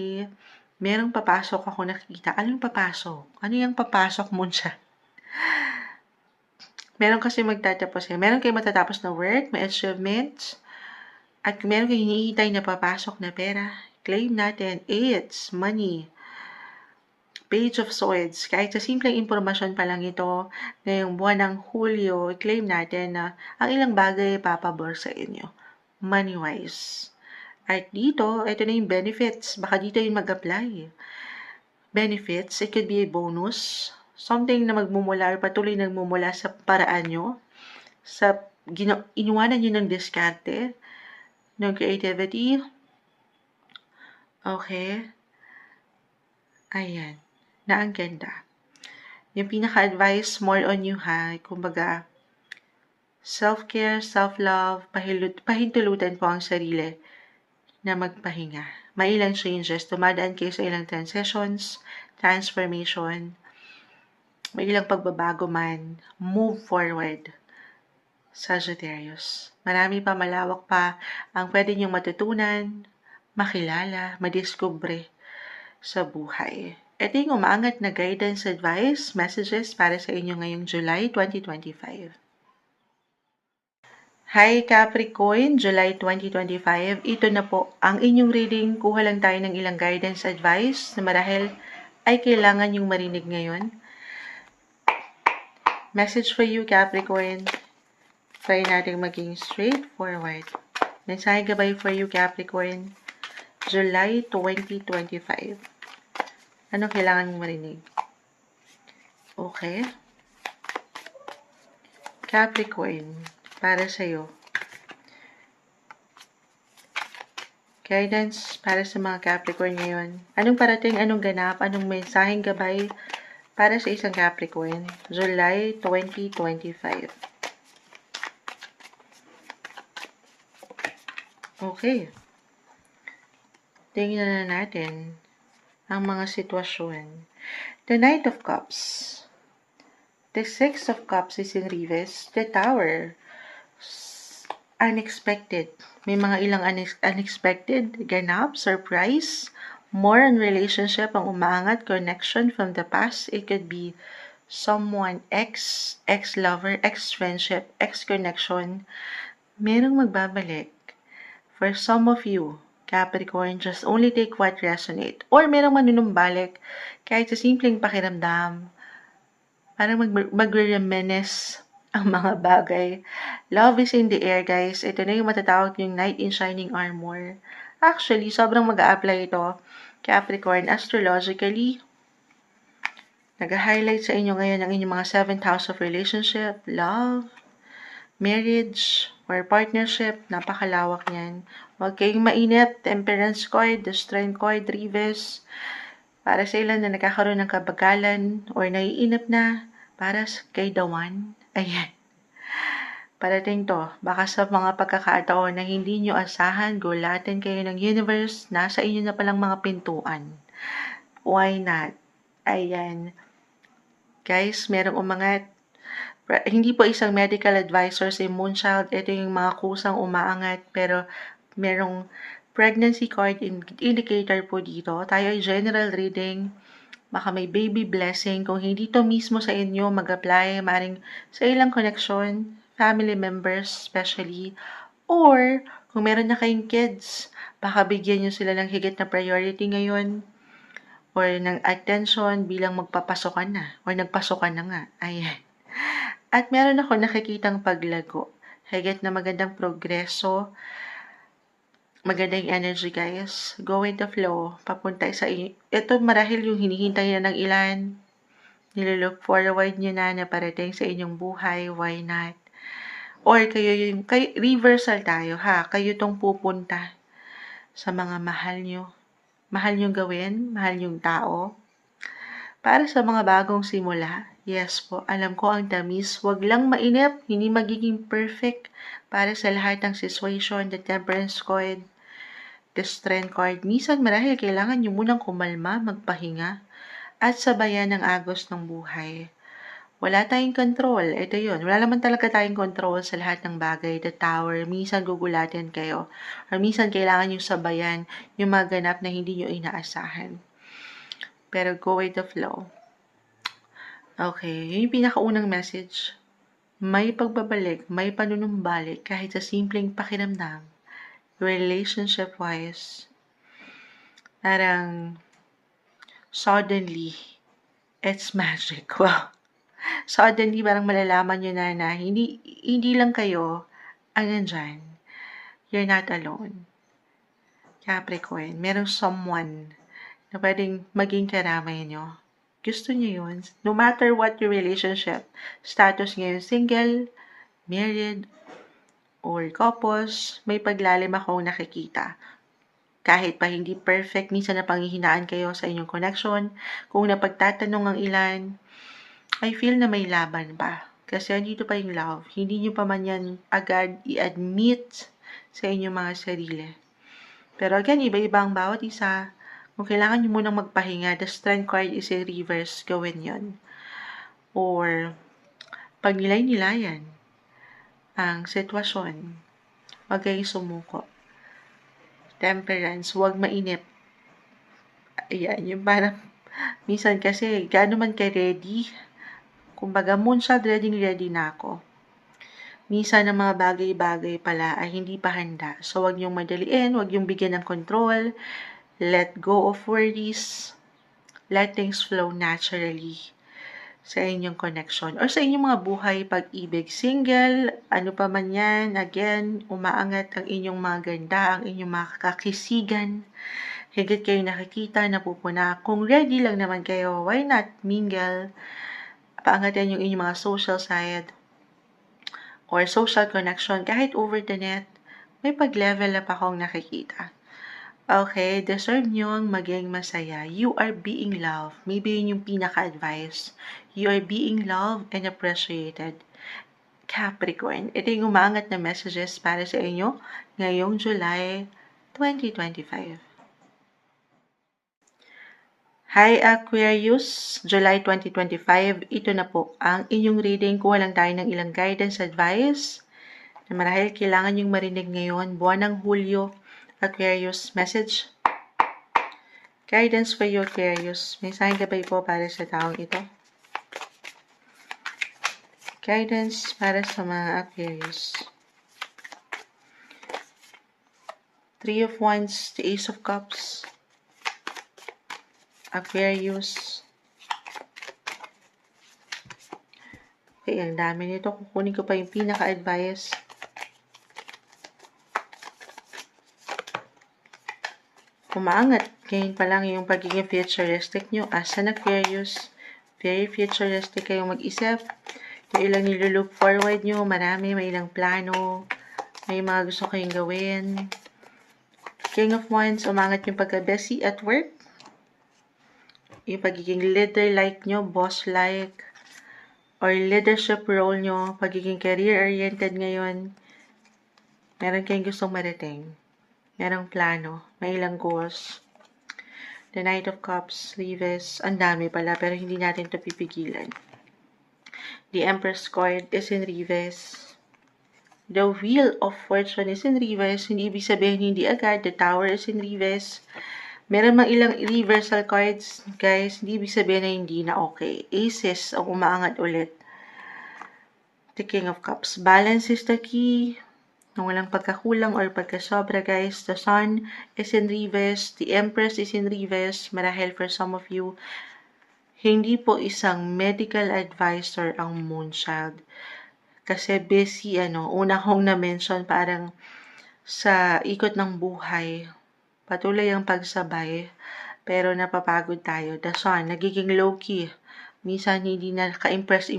merong papasok ako nakikita. Anong papasok? Ano yung papasok mo siya? Meron kasi magtatapos eh. Meron kayo matatapos na work, may achievements, at meron kayo hinihintay na papasok na pera. Claim natin, it's money. Page of Swords. Kahit sa simpleng impormasyon pa lang ito, ngayong buwan ng Hulyo, claim natin na ang ilang bagay papabor sa inyo. Money-wise. At dito, ito na yung benefits. Baka dito yung mag-apply. Benefits, it could be a bonus. Something na magmumula or patuloy nagmumula sa paraan nyo. Sa inuwanan nyo ng diskarte, ng creativity. Okay. Ayan. Na ang ganda. Yung pinaka-advice, more on you ha. Kumbaga, self-care, self-love, pahintulutan po ang sarili. na magpahinga. May ilang changes. Dumadaan kayo sa ilang transitions, transformation, may ilang pagbabago man. Move forward, Sagittarius. Marami pa, malawak pa ang pwede niyong matutunan, makilala, madiskubre sa buhay. Ito yung umaangat na guidance, advice, messages para sa inyo ngayong July 2025. Hi Capricorn, July 2025. Ito na po ang inyong reading. Kuha lang tayo ng ilang guidance, advice na marahil ay kailangan yung marinig ngayon. Message for you Capricorn. Try natin maging straightforward. Mensahe gabay for you Capricorn. July 2025. Anong kailangan mong marinig? Okay. Capricorn, para sa'yo. Guidance para sa mga Capricorn ngayon. Anong parating, anong ganap, anong mensaheng gabay para sa isang Capricorn? July 2025. Okay. Tingnan na natin ang mga sitwasyon. The Knight of Cups. The Six of Cups is in reverse. The Tower. Unexpected. May mga ilang unexpected, ganap, surprise. More on relationship ang umaangat, connection from the past. It could be someone, ex-lover, ex-friendship, ex-connection. Merong magbabalik. For some of you, Capricorn, just only take what resonate. Or merong manunumbalik kahit sa simpleng pakiramdam. Parang magre-reminisce ang mga bagay. Love is in the air, guys. Ito na yung matatawag yung Knight in Shining Armor. Actually, sobrang mag-a-apply ito, Capricorn, astrologically. Nag-highlight sa inyo ngayon ang inyong mga 7th house of relationship, love, marriage, or partnership. Napakalawak yan. Huwag kayong mainip. Temperance card, the strength card, reverse. Para sa ilan na nagkakaroon ng kabagalan or naiinip na, para kay the one. Ayan. Parating to, baka sa mga pagkakataon na hindi nyo asahan, gulatin kayo ng universe, nasa inyo na palang mga pintuan. Why not? Ayan. Guys, merong umangat. Hindi po isang medical advisor si Moonchild. Ito yung mga kusang umaangat, pero merong pregnancy card indicator po dito. Tayo ay general reading. Baka may baby blessing. Kung hindi to mismo sa inyo, mag-apply. Maring sa ilang connection, family members especially. Or, kung meron na kayong kids, baka bigyan nyo sila ng higit na priority ngayon. Or ng attention bilang magpapasokan na. Or nagpasokan na nga. Ayan. At meron ako nakikitang paglago. Higit na magandang progreso. Magandang energy, guys. Go with the flow. Papunta sa inyo. Ito marahil yung hinihintay na ng ilan. Nililook forward nyo na parating sa inyong buhay. Why not? Or reversal tayo, ha? Kayo tong pupunta sa mga mahal nyo. Mahal nyo gawin, mahal nyong tao. Para sa mga bagong simula, yes po, alam ko ang tamis. Huwag lang mainip, hindi magiging perfect para sa lahat ng situation. The Temperance card, the Strength card. Minsan marahil kailangan nyo munang kumalma, magpahinga, at sabayan ng agos ng buhay. Wala tayong control. Ito yun. Wala naman talaga tayong control sa lahat ng bagay. The Tower. Minsan gugulatin kayo. Or minsan kailangan nyo sabayan yung mga ganap na hindi nyo inaasahan. Pero go with the flow. Okay. Yun yung pinakaunang message. May pagbabalik, may panunumbalik kahit sa simpleng pakiramdam. Relationship-wise, parang suddenly, it's magic. Wow. Suddenly, parang malalaman nyo na hindi lang kayo ang nandyan. You're not alone. Capricorn, merong someone na pwedeng maging karamay nyo. Gusto nyo yun. No matter what your relationship status ngayon, single, married, or couples, may paglalim akong nakikita. Kahit pa hindi perfect, minsan na panghihinaan kayo sa inyong connection. Kung napagtatanong ang ilan, I feel na may laban pa. Kasi andito pa yung love. Hindi nyo pa man yan agad i-admit sa inyong mga sarili. Pero again, iba-iba ang bawat isa. Kung kailangan nyo munang magpahinga, the strength card is in reverse, gawin yon. Or, pag nilay-nilayan ang sitwasyon, huwag kayong sumuko. Temperance, huwag mainip. Ayan, yung parang, minsan kasi, gaano man ka-ready, kumbaga, moonshot, ready na ako. Minsan ang mga bagay-bagay pala ay hindi pa handa. So, huwag niyong madaliin, huwag niyong bigyan ng control, let go of worries, let things flow naturally sa inyong connection or sa inyong mga buhay, pag-ibig, single, ano pa man yan, again, umaangat ang inyong mga ganda, ang inyong mga kakisigan, higit kayo nakikita, napupuna. Kung ready lang naman kayo, why not mingle? Paangatan yung inyong mga social side or social connection, kahit over the net, may pag-level up akong nakikita. Okay, deserve nyo ang maging masaya. You are being loved. Maybe yun yung pinaka-advice. You are being loved and appreciated. Capricorn, ito yung umaangat na messages para sa inyo ngayong July 2025. Hi Aquarius, July 2025, ito na po ang inyong reading. Kuha lang tayo ng ilang guidance advice na marahil kailangan yung marinig ngayon, buwan ng Hulyo. Aquarius, message. Guidance for you, Aquarius. May sign gabay po para sa taong ito. Guidance para sa mga Aquarius. Three of Wands, the Ace of Cups. Aquarius. Okay, ang dami nito. Kukunin ko pa yung pinaka-advice. Umaangat. Ngayon pa lang yung pagiging futuristic nyo. As an Aquarius, very futuristic kayong mag-isip. Yung ilang nilolook forward nyo. Marami, may ilang plano. May mga gusto kayong gawin. King of Wands, umangat yung pagka-busy at work. Yung pagiging leader-like nyo, boss-like, or leadership role nyo, pagiging career-oriented ngayon, meron kayong gustong marating. Merong plano, may ilang goals. The Knight of Cups, Reverse, ang dami pala, pero hindi natin ito pipigilan. The Empress card is in reverse. The Wheel of Fortune is in reverse. Hindi ibig sabihin hindi agad. The Tower is in reverse. Meron mang ilang reversal cards, guys. Hindi ibig sabihin na hindi na okay. Aces ang umaangat ulit. The King of Cups. Balance is the key. Nung walang pagkakulang or pagkasobra, guys. The Sun is in reverse. The Empress is in reverse. Marahil for some of you, hindi po isang medical advisor ang Moonchild. Kasi busy, una kong na-mention, parang sa ikot ng buhay, patuloy ang pagsabay, pero napapagod tayo. The Sun, nagiging low-key. Minsan hindi na ka-impress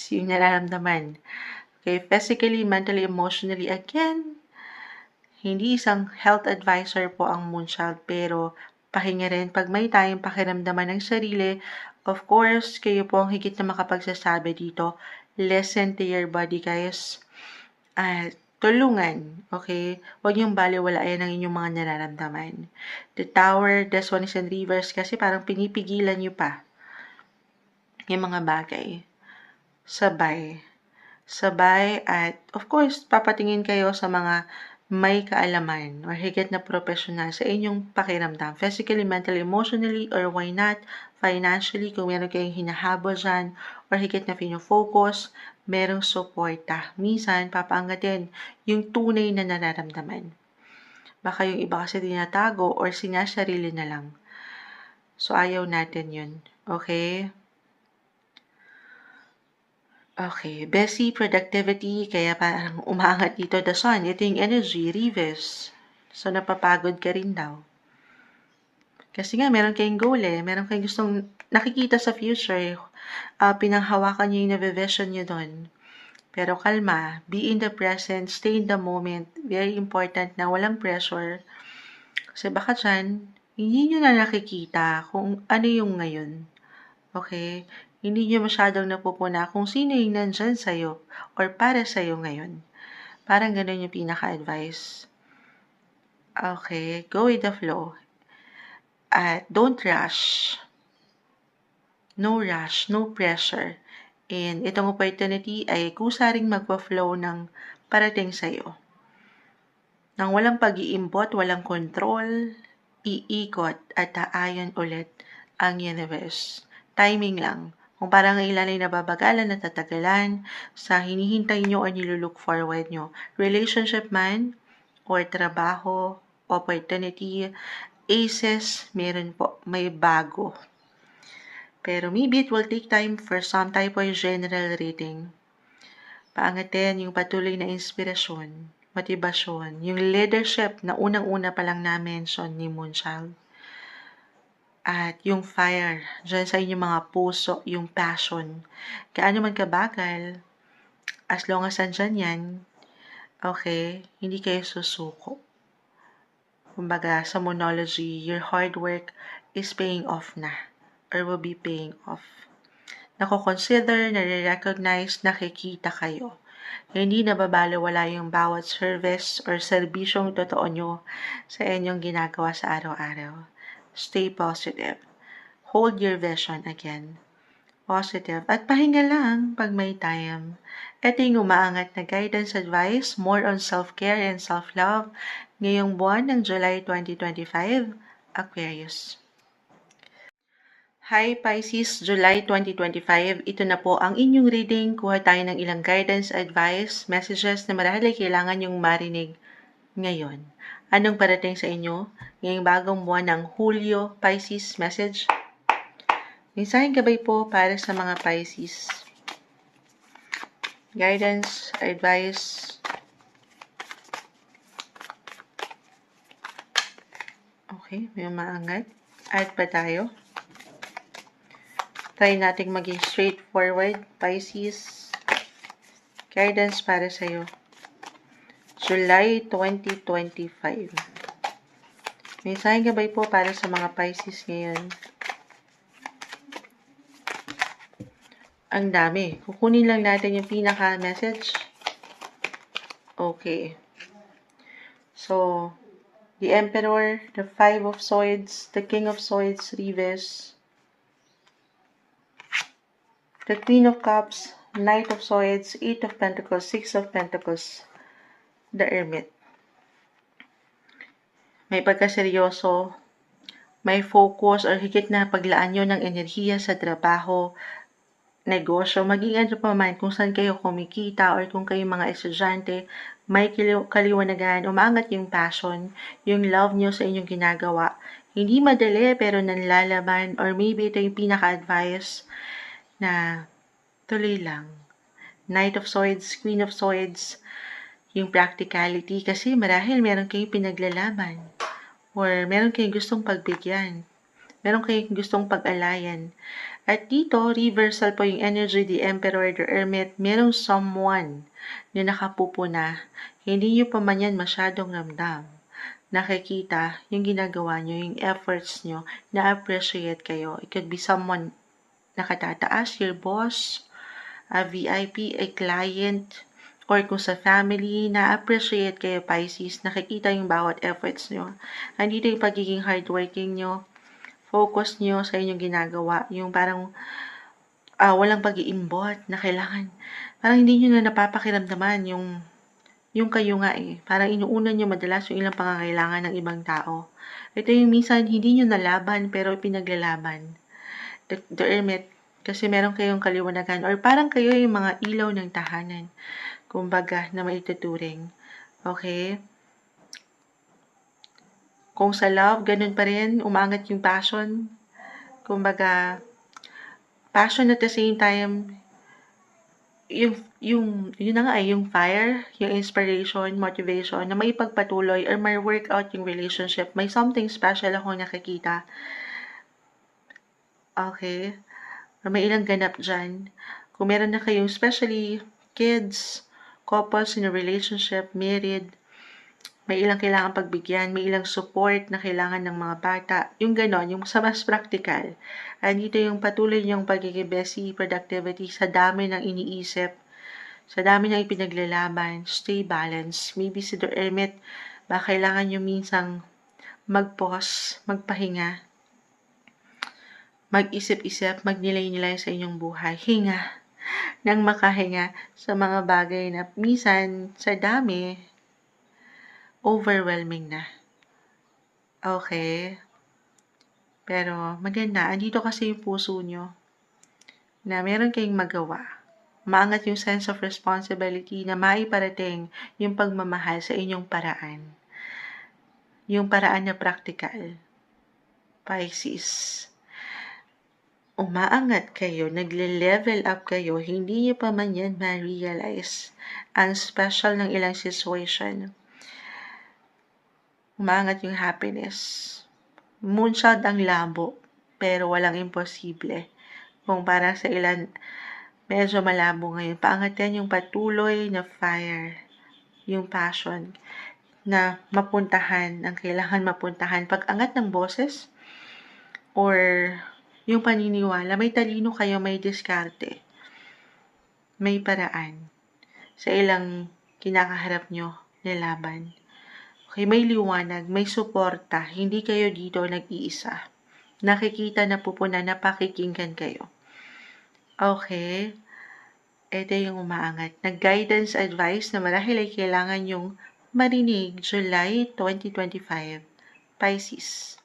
yung nararamdaman. Okay, physically, mentally, emotionally, again, hindi isang health advisor po ang Moonchild, pero pahinga rin. Pag may time, pakiramdaman ng sarili, of course, kayo po ang higit na makapagsasabi dito. Listen to your body, guys. Tulungan, okay? Huwag yung baliwalain ang inyong mga nararamdaman. The Tower, this one is in reverse kasi parang pinipigilan nyo pa yung mga bagay. Sabay at of course, papatingin kayo sa mga may kaalaman or higit na professional sa inyong pakiramdam. Physically, mentally, emotionally, or why not, financially, kung meron kayong hinahabol dyan, or higit na focus, merong suporta. Minsan, papaangatin yung tunay na nararamdaman. Baka yung iba kasi tinatago or sinasarili na lang. So, ayaw natin yun. Okay? Okay, Bessie, productivity, kaya parang umaangat dito the Sun. Ito yung energy, reverse. So, napapagod ka rin daw. Kasi nga, meron kayong goal meron kayong gustong nakikita sa future. Pinanghawakan nyo yung na-vision nyo doon. Pero kalma, be in the present, stay in the moment. Very important na walang pressure. Kasi baka dyan, hindi nyo na nakikita kung ano yung ngayon. Okay? Hindi nyo masyadong napupuna kung sino yung nandyan sa'yo or para sa'yo ngayon. Parang ganun yung pinaka-advice. Okay, go with the flow. At don't rush. No rush, no pressure. And itong opportunity ay kusa ring magpa-flow ng parating sa'yo. Nang walang pag-iimbot, walang kontrol, iikot at aayon ulit ang universe. Timing lang. Kung parang ilan ay nababagalan at tatagalan sa hinihintay nyo o nilulook forward nyo. Relationship man or trabaho, opportunity, aces, meron po, may bago. Pero maybe it will take time for some type of general reading. Paangatin yung patuloy na inspirasyon, motibasyon, yung leadership na unang-una pa lang na-mention ni Moonchild. At yung fire, dyan sa inyong mga puso, yung passion. Kaano man kabagal, as long as andyan yan, okay, hindi kayo susuko. Kumbaga, sa Moonology, your hard work is paying off na or will be paying off. Nako-consider, nare-recognize, nakikita kayo. Hindi nababaliwala yung bawat service or serbisyong totoo nyo sa inyong ginagawa sa araw-araw. Stay positive. Hold your vision again. Positive. At pahinga lang pag may time. Ito yung umaangat na guidance advice, more on self-care and self-love ngayong buwan ng July 2025, Aquarius. Hi Pisces, July 2025. Ito na po ang inyong reading. Kuha tayo ng ilang guidance, advice, messages na marahil ay kailangan yung marinig ngayon. Anong parating sa inyo ngayong bagong buwan ng Hulyo, Pisces message? Mensaheng gabay po para sa mga Pisces. Guidance, advice. Okay, may maangat. Add pa tayo. Try nating maging straightforward, Pisces. Guidance para sa'yo. July 2025. Mensaheng gabay po para sa mga Pisces ngayon. Ang dami. Kukunin lang natin yung pinaka-message. Okay. So, the Emperor, the Five of Swords, the King of Swords, Reverse, the Queen of Cups, Knight of Swords, Eight of Pentacles, Six of Pentacles, the Hermit. May pagkaseryoso, may focus or higit na paglaan nyo ng enerhiya sa trabaho, negosyo, maging ano pa man, kung saan kayo kumikita or kung kayo mga estudyante, may kaliwanagan, umangat yung passion, yung love nyo sa inyong ginagawa. Hindi madali pero nanlalaman or maybe ito yung pinaka-advice na tuloy lang. Knight of Swords, Queen of Swords, yung practicality kasi marahil meron kayong pinaglalaban or meron kayong gustong pagbigyan. Meron kayong gustong pag-alayan. At dito, reversal po yung energy, the Emperor, the Hermit. Merong someone na nakapupuna. Hindi nyo pa man yan masyadong ramdam. Nakikita yung ginagawa nyo, yung efforts nyo, na-appreciate kayo. It could be someone nakatataas, your boss, a VIP, a client, or kung sa family, na-appreciate kayo, Pisces. Nakikita yung bawat efforts nyo. Andito yung pagiging hardworking nyo. Focus nyo sa inyong ginagawa. Yung parang walang pag-iimbot na kailangan. Parang hindi nyo na napapakiramdaman yung kayo nga eh. Parang inuuna nyo madalas yung ilang pangangailangan ng ibang tao. Ito yung minsan hindi nyo nalaban pero pinaglalaban. The Hermit, kasi meron kayong kaliwanagan or parang kayo yung mga ilaw ng tahanan. Kumbaga na maituturing. Okay? Kung sa love, ganun pa rin, umangat yung passion. Kumbaga, passion at the same time, yun na nga yung fire, yung inspiration, motivation, na may pagpatuloy or may workout yung relationship. May something special akong nakikita. Okay? Or may ilang ganap dyan. Kung meron na kayong, especially kids, couples in a relationship, married, may ilang kailangan pagbigyan, may ilang support na kailangan ng mga bata. Yung ganon, yung sa mas practical. Dito yung patuloy niyong pagiging busy, productivity, sa dami ng iniisip, sa dami ng ipinaglalaban, stay balanced. Maybe si The Hermit, Baka kailangan nyo minsang mag-pause, magpahinga, mag-isip-isip, magnilay-nilay sa inyong buhay. Hinga nang makahinga sa mga bagay na minsan sa dami, overwhelming na. Okay? Pero maganda, andito kasi yung puso nyo na meron kayong magawa. Maangat yung sense of responsibility na maiparating yung pagmamahal sa inyong paraan. Yung paraan na practical. Pisces. Umaangat kayo, nagle-level up kayo, hindi nyo pa man yan ma-realize ang special ng ilang situation. Umaangat yung happiness. Moonshot ang labo, pero walang imposible. Kung para sa ilan, medyo malabo ngayon. Paangat yan yung patuloy na fire, yung passion na mapuntahan, ang kailangan mapuntahan. Pag-angat ng boses, or yung paniniwala, may talino kayo, may diskarte, may paraan sa ilang kinakaharap nyo na laban. Okay, may liwanag, may suporta, hindi kayo dito nag-iisa. Nakikita na pupuna na pakikinggan kayo. Okay, ito yung umaangat. Nag-guidance advice na marahil ay kailangan yung marinig July 2025, Pisces.